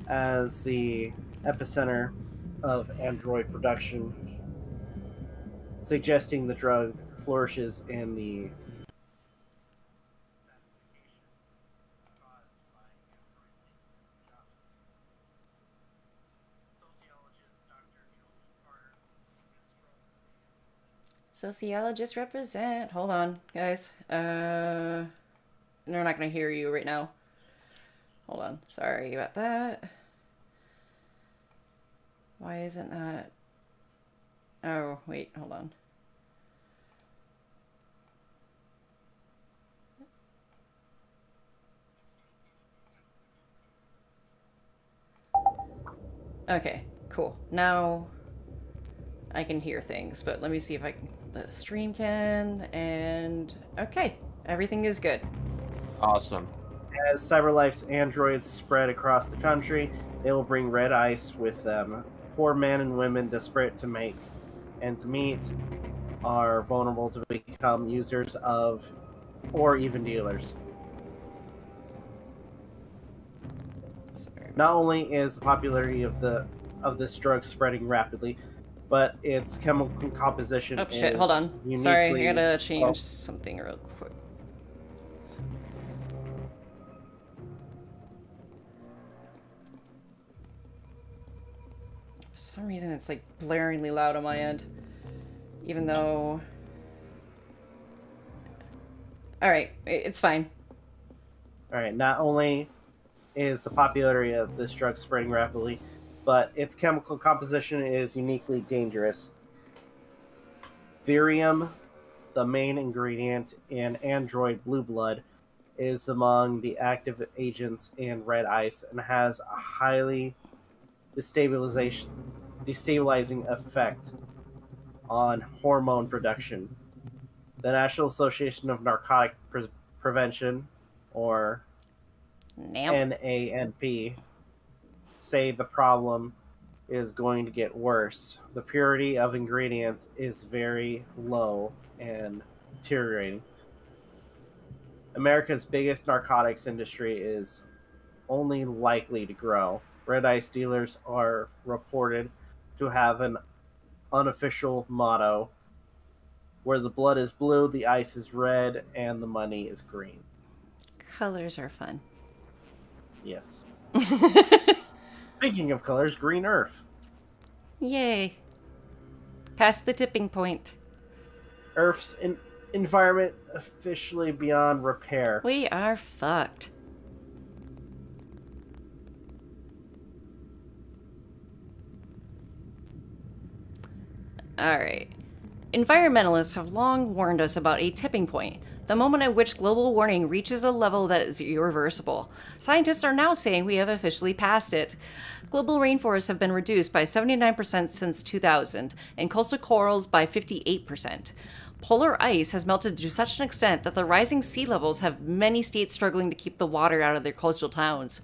as the epicenter of android production, suggesting the drug flourishes in the Sociologists represent. Hold on, guys. They're not gonna hear you right now. Hold on. Sorry about that. Why isn't that? Oh, wait. Hold on. Okay, cool. Now I can hear things, but let me see if I can. The stream can, and okay, everything is good. Awesome. As CyberLife's androids spread across the country, they will bring red ice with them. Poor men and women desperate to make ends meet are vulnerable to become users of, or even dealers. Not only is the popularity of this drug spreading rapidly, but its chemical composition Oh shit, is hold on. Sorry, I uniquely- gotta change something real quick. For some reason it's like blaringly loud on my end. Even though... Alright, it's fine. Alright, not only is the popularity of this drug spreading rapidly, but its chemical composition is uniquely dangerous. Therium, the main ingredient in android blue blood, is among the active agents in red ice and has a highly destabilizing effect on hormone production. The National Association of Narcotic Prevention, or NANP, say the problem is going to get worse. The purity of ingredients is very low and deteriorating. America's biggest narcotics industry is only likely to grow. Red ice dealers are reported to have an unofficial motto: where the blood is blue, the ice is red, and the money is green. Colors are fun. Yes. Speaking of colors, green earth. Yay. Past the tipping point. Earth's environment officially beyond repair. We are fucked. Alright. Environmentalists have long warned us about a tipping point, the moment at which global warming reaches a level that is irreversible. Scientists are now saying we have officially passed it. Global rainforests have been reduced by 79% since 2000, and coastal corals by 58%. Polar ice has melted to such an extent that the rising sea levels have many states struggling to keep the water out of their coastal towns.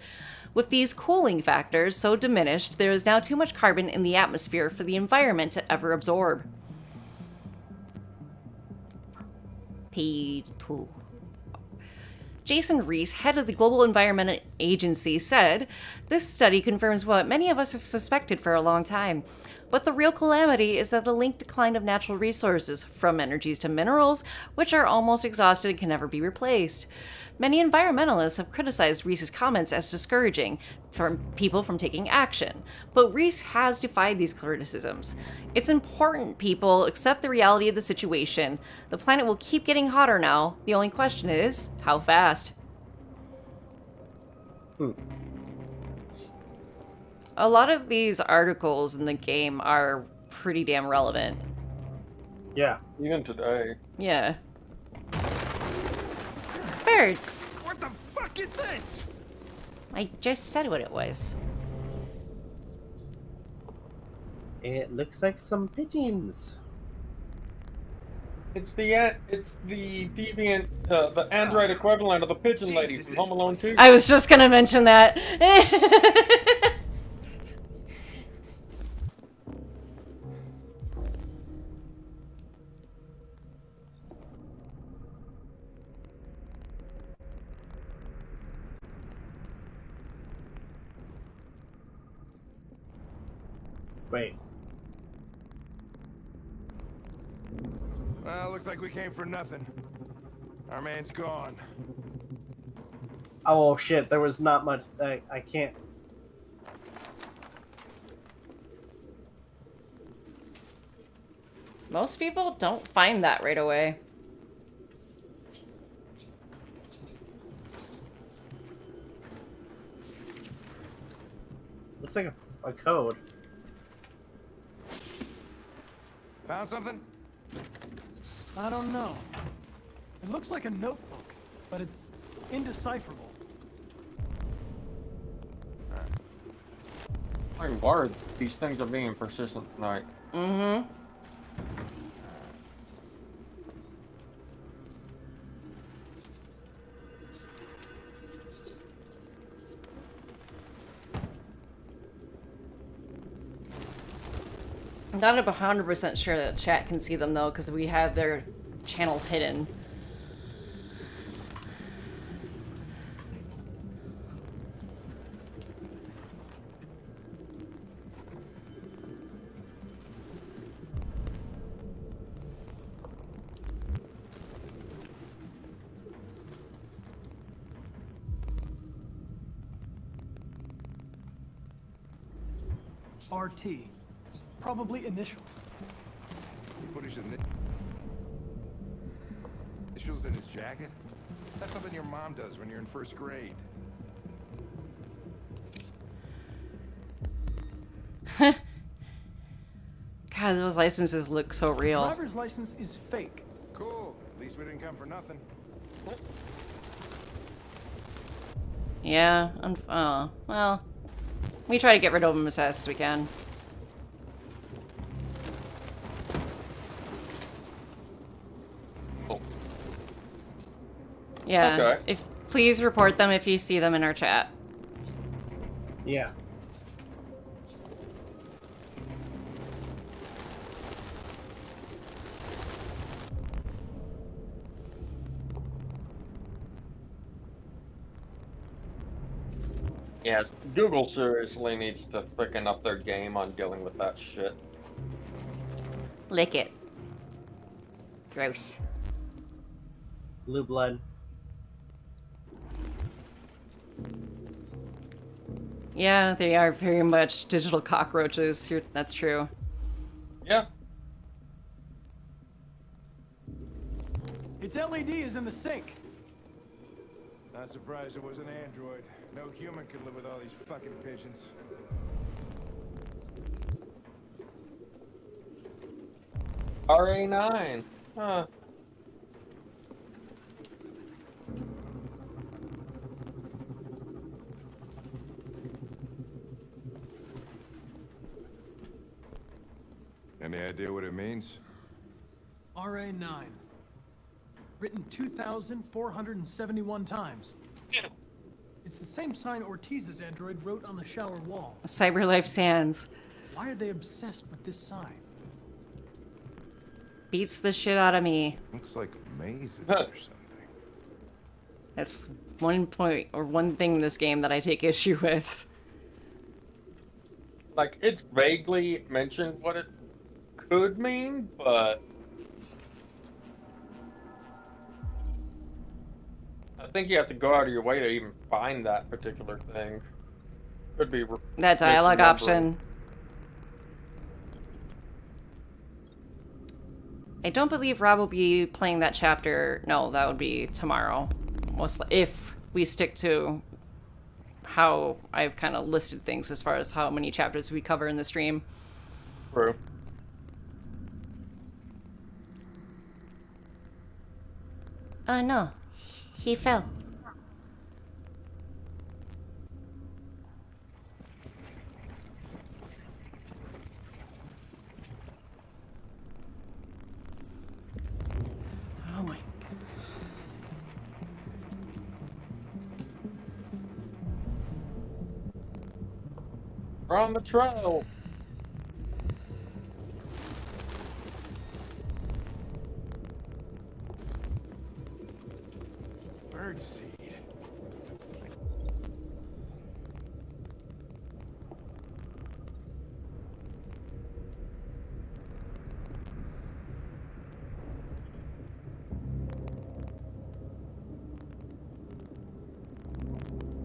With these cooling factors so diminished, there is now too much carbon in the atmosphere for the environment to ever absorb. Page 2. Jason Reese, head of the Global Environment Agency, said, "This study confirms what many of us have suspected for a long time. But the real calamity is that the linked decline of natural resources, from energies to minerals, which are almost exhausted and can never be replaced." Many environmentalists have criticized Reese's comments as discouraging from people from taking action, but Reese has defied these criticisms. It's important people accept the reality of the situation. The planet will keep getting hotter now. The only question is, how fast? A lot of these articles in the game are pretty damn relevant. Yeah. Even today. Yeah. Birds. What the fuck is this? I just said what it was. It looks like some pigeons. It's the deviant, the android equivalent of the pigeon lady from Home Alone 2. I was just gonna mention that. Wait. Well, looks like we came for nothing. Our man's gone. Oh shit, there was not much. I can't. Most people don't find that right away. Looks like a code. Found something? I don't know. It looks like a notebook, but it's indecipherable. My lord, these things are being persistent tonight. Mm-hmm. I'm not 100% sure that chat can see them though, because we have their channel hidden. RT. Probably initials. He put his initials in his jacket? That's something your mom does when you're in first grade. God, those licenses look so real. Driver's license is fake. Cool. At least we didn't come for nothing. Yeah, well, we try to get rid of them as fast as we can. Oh. Yeah, Okay. Please report them if you see them in our chat. Yeah. Yeah, Google seriously needs to thicken up their game on dealing with that shit. Lick it. Gross. Blue blood. Yeah, they are very much digital cockroaches. That's true. Yeah. Its LED is in the sink. Not surprised it was an android. No human could live with all these fucking pigeons. RA9. Huh. Any idea what it means? RA9. Written 2,471 times. It's the same sign Ortiz's android wrote on the shower wall. Cyberlife Sands. Why are they obsessed with this sign? Beats the shit out of me. Looks like mazes or something. That's one point, or one thing in this game that I take issue with. Like, it's vaguely mentioned what it could mean, but I think you have to go out of your way to even find that particular thing. Could be That dialogue misremembering. option. I don't believe Rob will be playing that chapter. No, that would be tomorrow. If we stick to how I've kind of listed things as far as how many chapters we cover in the stream. True. No. He fell. Oh my God. We're on the trail. Birdseed.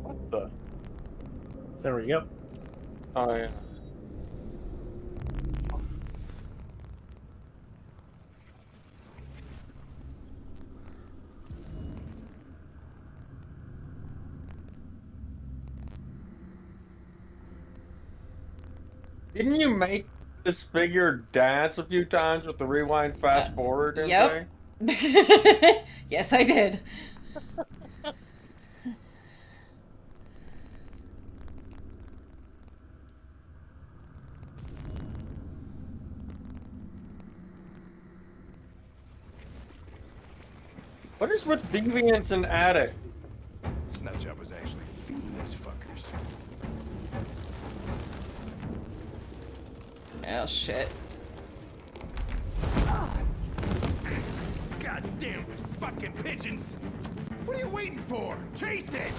What the? There we go. Oh, yeah. Didn't you make this figure dance a few times with the rewind fast forward? And Yep. Yes, I did. What is with deviants and addicts? This nut job was actually feeding these fuckers. Oh shit. Goddamn fucking pigeons! What are you waiting for? Chase it!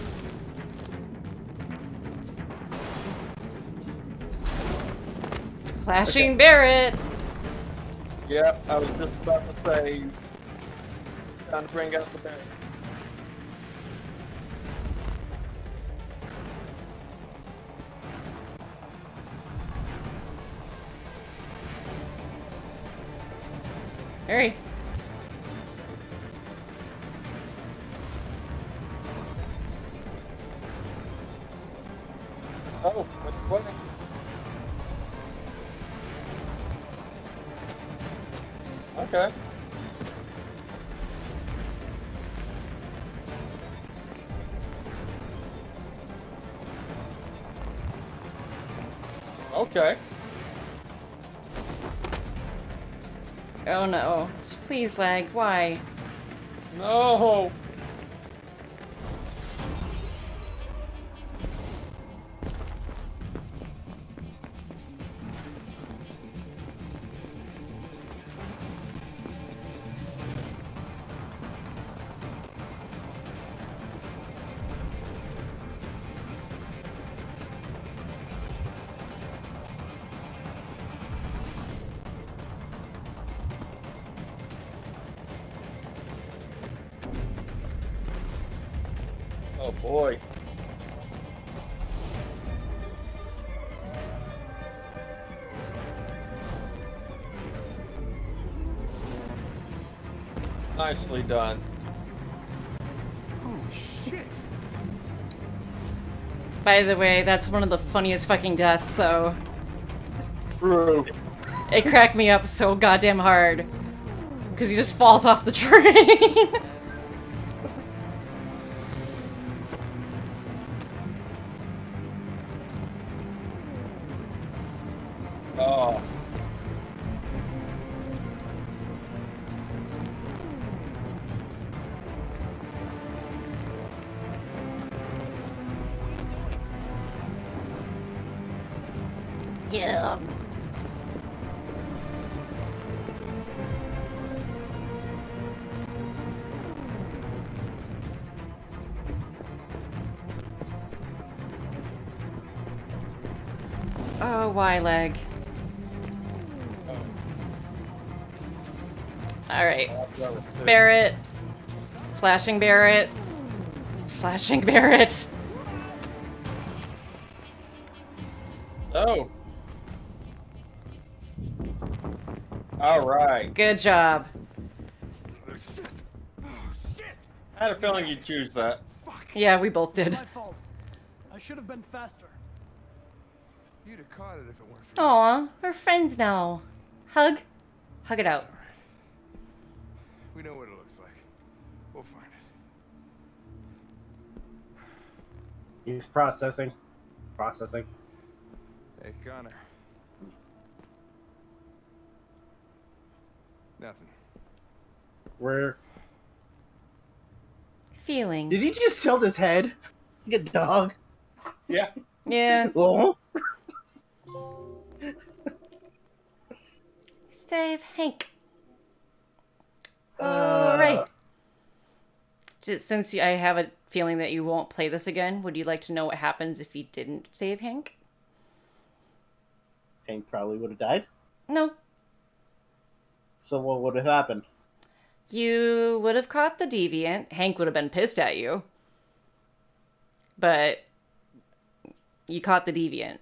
Flashing Barrett. Yep, I was just about to say. Time to bring out the bear. Hurry. Oh, what's funny? Okay. Okay. Oh no. Please, lag. Why? No. Oh boy. Nicely done. Holy shit! By the way, that's one of the funniest fucking deaths, so True. it cracked me up so goddamn hard. Because he just falls off the train. Oh. Yeah. Oh, why leg? Alright. Barrett. Flashing Barrett. Flashing Barrett. Oh. All right. Good job. I had a feeling you'd choose that. Yeah, we both did. My fault. I should have been faster. You'd have caught it if it weren't for Aw, we're friends now. Hug. Hug it out. We know what it looks like. We'll find it. He's processing. Processing. Hey, Connor. Nothing. Where? Feeling. Did he just tilt his head? Like a dog. Yeah. Yeah. Oh. Save Hank. Alright. Since I have a feeling that you won't play this again, would you like to know what happens if you didn't save Hank? Hank probably would have died. No. So what would have happened? You would have caught the deviant. Hank would have been pissed at you. But you caught the deviant.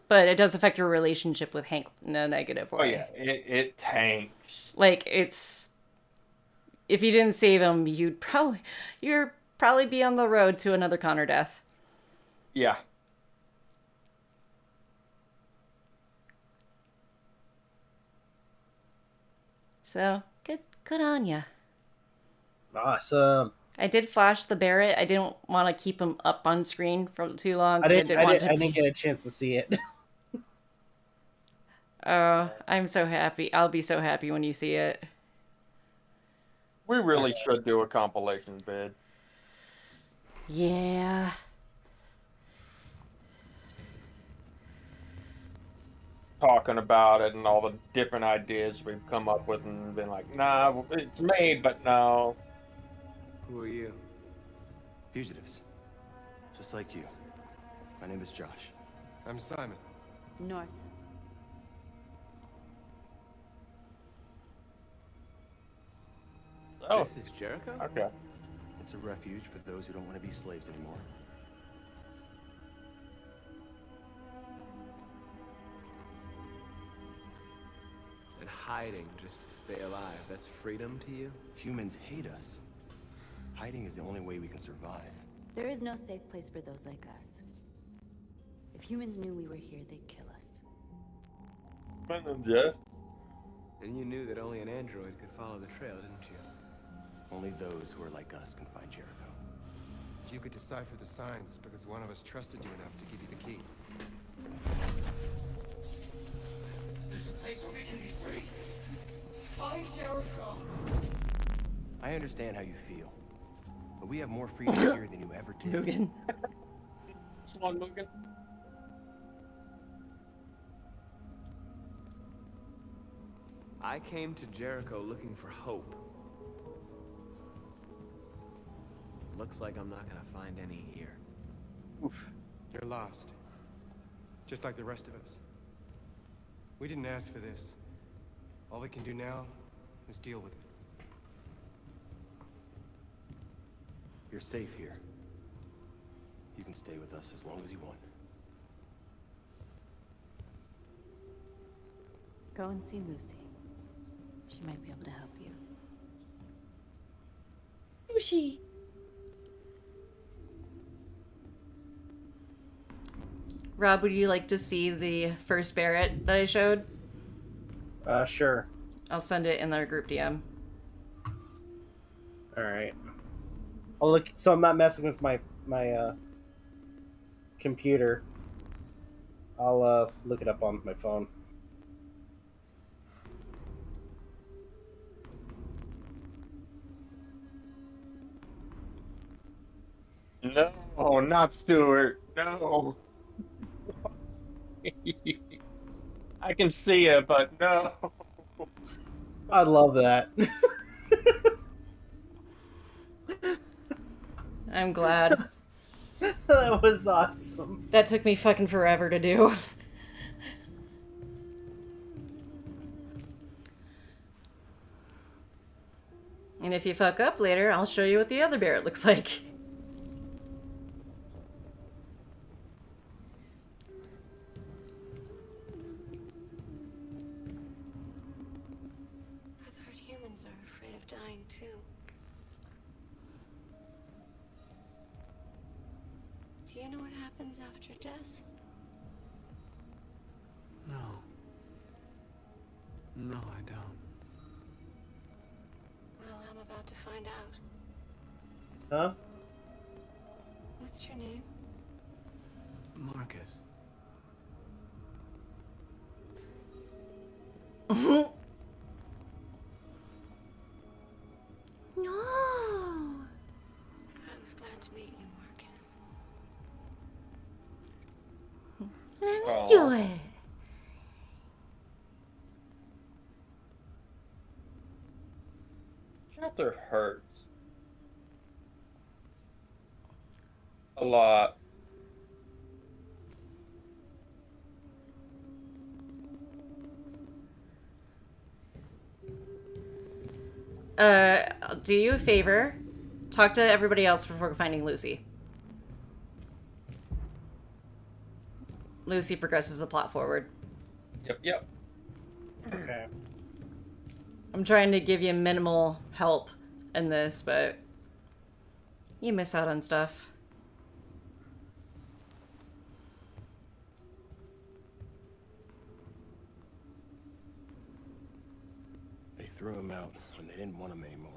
But it does affect your relationship with Hank in a negative way. Oh yeah, it tanks. Like, it's... If you didn't save him, you'd probably be on the road to another Connor death. Yeah. So, good on ya. Awesome. I did flash the Barrett. I didn't want to keep him up on screen for too long. I 'cause didn't get a chance to see it. Oh, I'm so happy. I'll be so happy when you see it. We really should do a compilation vid. Yeah. Talking about it and all the different ideas we've come up with and been like, nah, it's made, but no. Who are you? Fugitives. Just like you. My name is Josh. I'm Simon. North. Oh, This is Jericho? okay. It's a refuge for those who don't want to be slaves anymore. And hiding just to stay alive, that's freedom to you? Humans hate us. Hiding is the only way we can survive. There is no safe place for those like us. If humans knew we were here, they'd kill us. Yeah. And you knew that only an android could follow the trail, didn't you? Only those who are like us can find Jericho. If you could decipher the signs, it's because one of us trusted you enough to give you the key. There's a place where we can be free. Find Jericho. I understand how you feel, but we have more freedom here than you ever did. Mugen. Come on, Mugen. I came to Jericho looking for hope. Looks like I'm not gonna find any here. You're lost. Just like the rest of us. We didn't ask for this. All we can do now is deal with it. You're safe here. You can stay with us as long as you want. Go and see Lucy. She might be able to help you. Lucy. Rob, would you like to see the first Barrett that I showed? Sure. I'll send it in our group DM. All right. I'll look. So I'm not messing with my computer. I'll look it up on my phone. No, not Stuart. No. I can see it, but no. I love that. I'm glad. That was awesome. That took me fucking forever to do. And if you fuck up later, I'll show you what the other Barrett looks like. I've heard humans are afraid of dying too. Do you know what happens after death? No. No, I don't. Well, I'm about to find out. Huh? What's your name? Marcus. No. I was glad to meet you, Marcus. Let me Oh. do it. Shelter hurts. A lot. I'll do you a favor. Talk to everybody else before finding Lucy. Lucy progresses the plot forward. Yep. Okay. I'm trying to give you minimal help in this, but you miss out on stuff. They threw him out when they didn't want him anymore.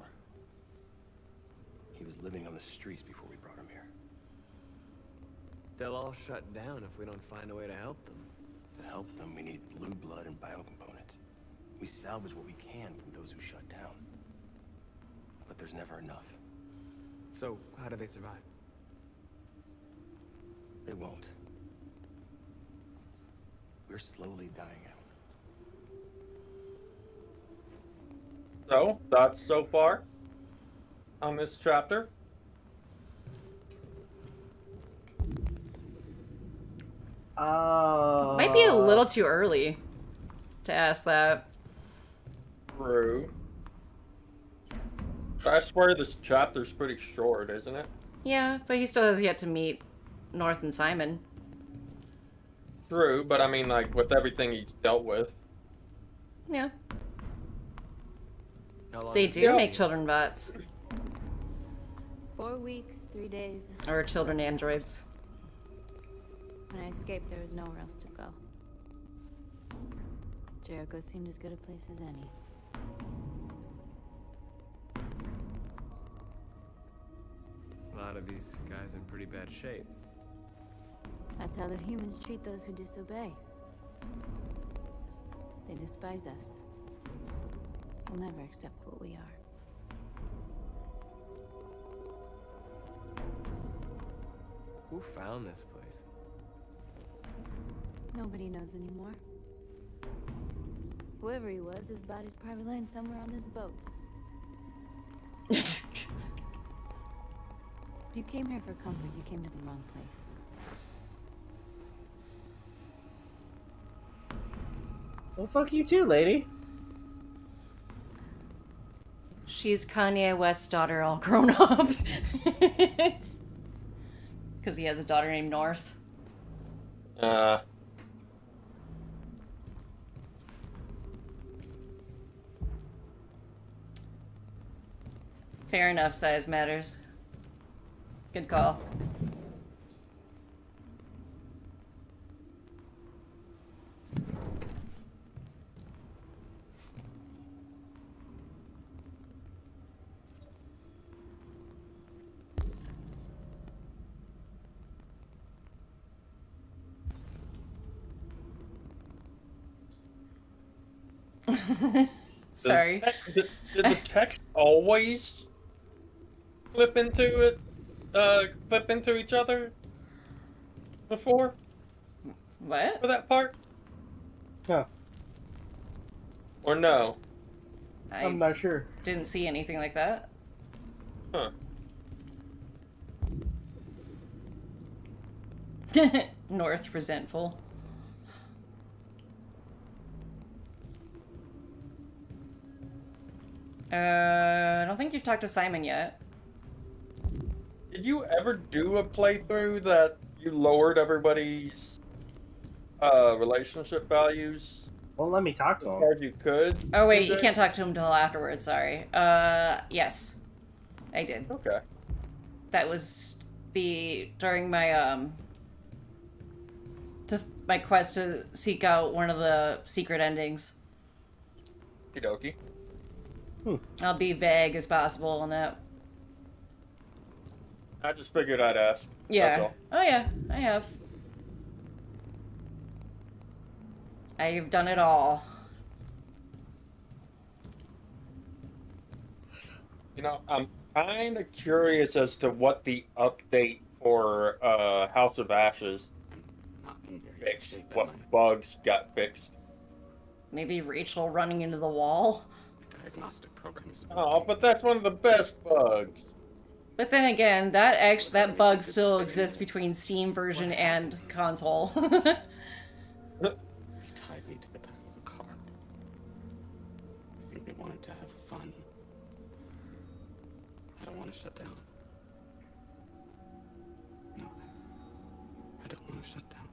He was living on the streets before we brought him here. They'll all shut down if we don't find a way to help them. To help them, we need blue blood and biocomponents. We salvage what we can from those who shut down. but there's never enough. So, how do they survive? They won't. We're slowly dying out. So, thoughts so far on this chapter? Might be a little too early to ask that. True. I swear this chapter's pretty short, isn't it? Yeah, but he still has yet to meet North and Simon. True, but I mean, like, with everything he's dealt with. Yeah. How long They is do it? make children bots. 4 weeks, 3 days. Or children androids. When I escaped, there was nowhere else to go. Jericho seemed as good a place as any. A lot of these guys in pretty bad shape. That's how the humans treat those who disobey. They despise us. They'll never accept what we are. Who found this place? Nobody knows anymore. Whoever he was, his body's probably laying somewhere on this boat. If you came here for comfort, you came to the wrong place. Well, fuck you too, lady. She's Kanye West's daughter all grown up. Because he has a daughter named North. Fair enough, size matters. Good call. Sorry. Did the text always flip into it? Flip into each other before? What? For that part? Huh. Or no? I'm not sure. Didn't see anything like that. Huh. North resentful. I don't think you've talked to Simon yet. Did you ever do a playthrough that you lowered everybody's relationship values? Well, let me talk to As him. far as you could. Oh wait, Did you they? can't talk to him until afterwards, sorry. Yes. I did. Okay. That was during my my quest to seek out one of the secret endings. Okie dokie. I'll be vague as possible on that. I just figured I'd ask. That's Yeah. all. Oh yeah, I have. I've done it all. You know, I'm kind of curious as to what the update for House of Ashes fixed. What bugs got fixed? Maybe Rachel running into the wall. Diagnostic program is Oh, but that's one of the best bugs. But then again, that bug still exists between Steam version and console. They tied me to the back of a car. I think they wanted to have fun. I don't want to shut down. No. I don't want to shut down.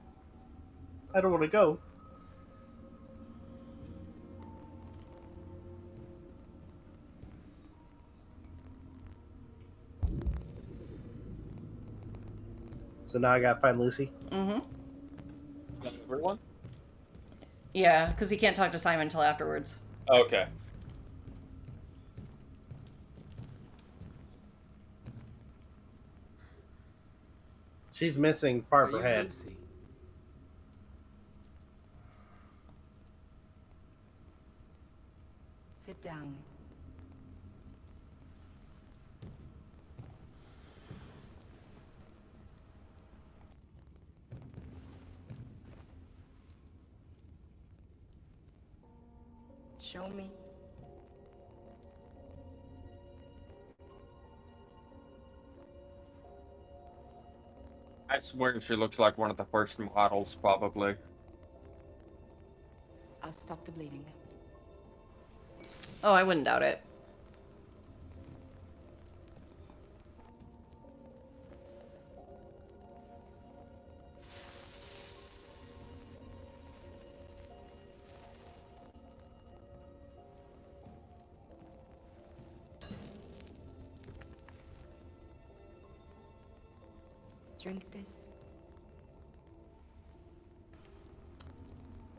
I don't want to go. So now I gotta find Lucy. Mm-hmm. Everyone? Yeah, because he can't talk to Simon until afterwards. Okay. She's missing part of Are her you head. Lucy? Sit down. Show me. I swear she looks like one of the first models, probably. I'll stop the bleeding. Oh, I wouldn't doubt it. Drink this.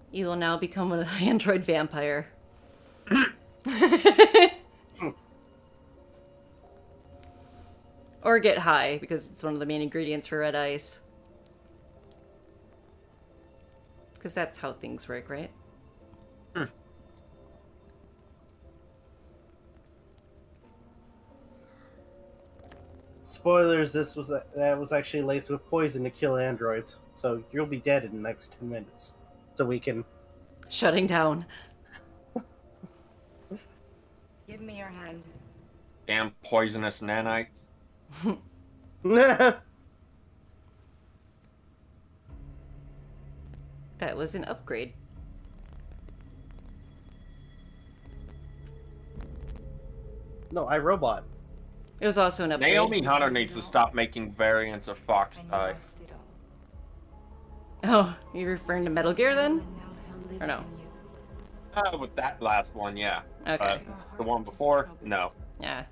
You will now become an android vampire. Or get high, because it's one of the main ingredients for red ice. Because that's how things work, right? Spoilers, that was actually laced with poison to kill androids. So you'll be dead in the next 10 minutes. So we can... Shutting down. Give me your hand. Damn poisonous nanite. That was an upgrade. No, iRobot. It was also an upgrade. Naomi Hunter needs to stop making variants of Fox Eye. Oh, you referring to Metal Gear then? Or no? With that last one, yeah. Okay. The one before, no. Yeah.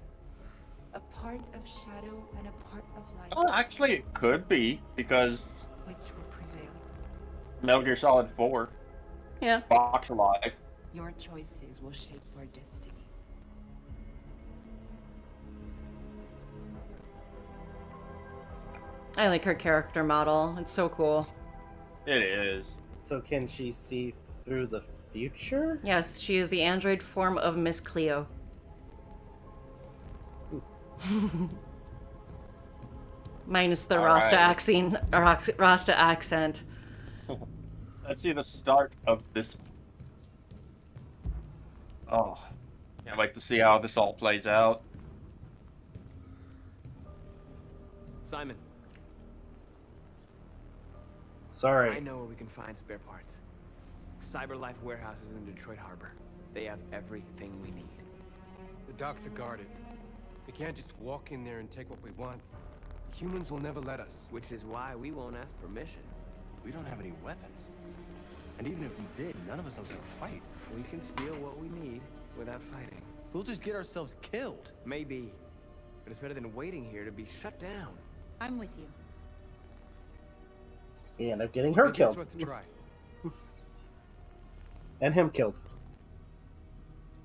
A part of shadow and a part of light. Well, actually, it could be, because Which will prevail? Metal Gear Solid 4. Yeah. Fox Alive. Your choices will shape your destiny. I like her character model. It's so cool. It is. So can she see through the future? Yes, she is the android form of Miss Cleo. Minus the Rasta accent. Let's see the start of this. Oh, can't wait to see how this all plays out. Simon. Sorry. I know where we can find spare parts. CyberLife warehouses in the Detroit Harbor. They have everything we need. The docks are guarded. We can't just walk in there and take what we want. Humans will never let us. Which is why we won't ask permission. We don't have any weapons. And even if we did, none of us knows how to fight. We can steal what we need without fighting. We'll just get ourselves killed. Maybe. But it's better than waiting here to be shut down. I'm with you. He ended up getting her Maybe it's killed. worth a try. And him killed.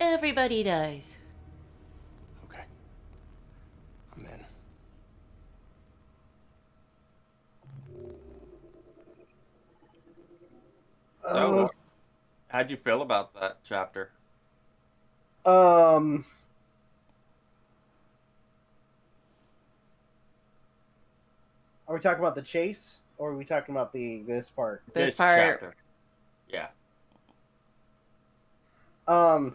Everybody dies. Okay. I'm in. So, how'd you feel about that chapter? Are we talking about the chase, or are we talking about this part? This part. Chapter. Yeah. I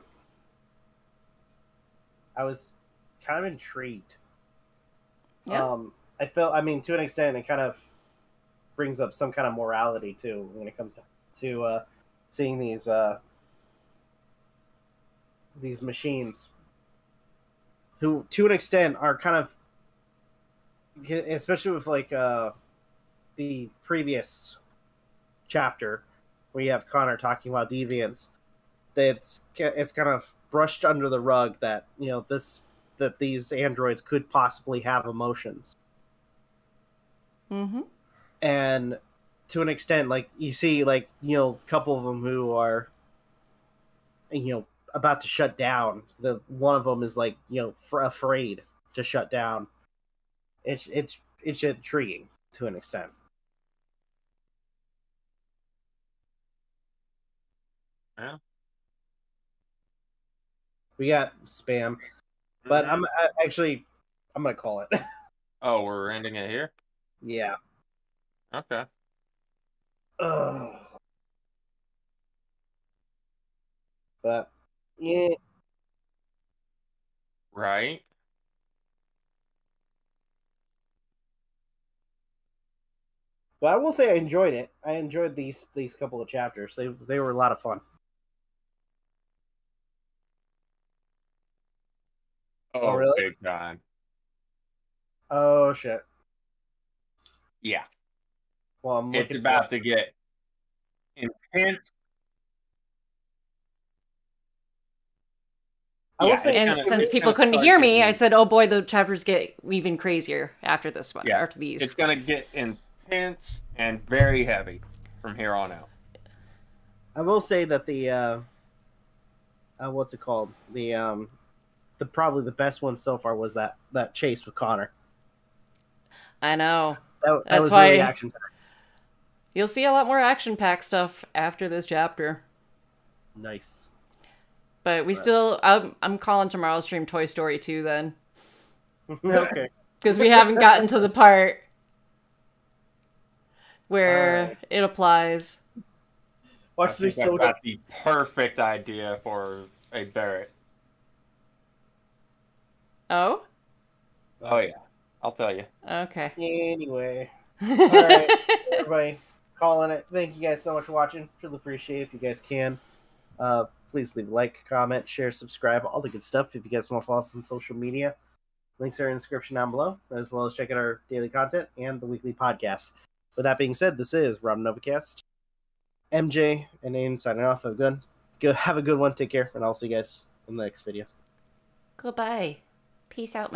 was kind of intrigued. Yeah. I felt, I mean, to an extent, it kind of brings up some kind of morality too when it comes to seeing these machines, who, to an extent, are kind of, especially with like the previous chapter where you have Connor talking about deviants, that it's kind of brushed under the rug that, you know, that these androids could possibly have emotions. Mm-hmm. And to an extent, like, you see, like, you know, a couple of them who are, you know, about to shut down. The one of them is like, you know, afraid to shut down. It's intriguing to an extent. Yeah. We got spam, but I'm gonna call it. Oh, we're ending it here? Yeah. Okay. But Yeah. Right? But I will say I enjoyed it. I enjoyed these couple of chapters. They were a lot of fun. Oh, really? big time. Oh shit. Yeah. Well, I'm It's looking about to get intense. I will Yeah, say, And it's since people gonna couldn't start hear getting me, I in. said, "Oh boy, the chapters get even crazier after this one. Yeah, After these." it's gonna get intense and very heavy from here on out. I will say that the what's it called? The probably the best one so far was that chase with Connor. I know. That That's was why really action packed. you'll see a lot more action-packed stuff after this chapter. Nice. But we still, I'm calling tomorrow's stream Toy Story 2 then. Okay. Because we haven't gotten to the part where it applies. Watch I think I've got the perfect idea for a Barrett. Oh? Oh yeah, I'll tell you. Okay. Anyway. All right, everybody, calling it. Thank you guys so much for watching. Really appreciate it if you guys can. Please leave a like, comment, share, subscribe, all the good stuff. If you guys want to follow us on social media, links are in the description down below, as well as check out our daily content and the weekly podcast. With that being said, this is Rob Novakast, MJ, and Aiden signing off. Have a good one. Take care, and I'll see you guys in the next video. Goodbye. Peace out.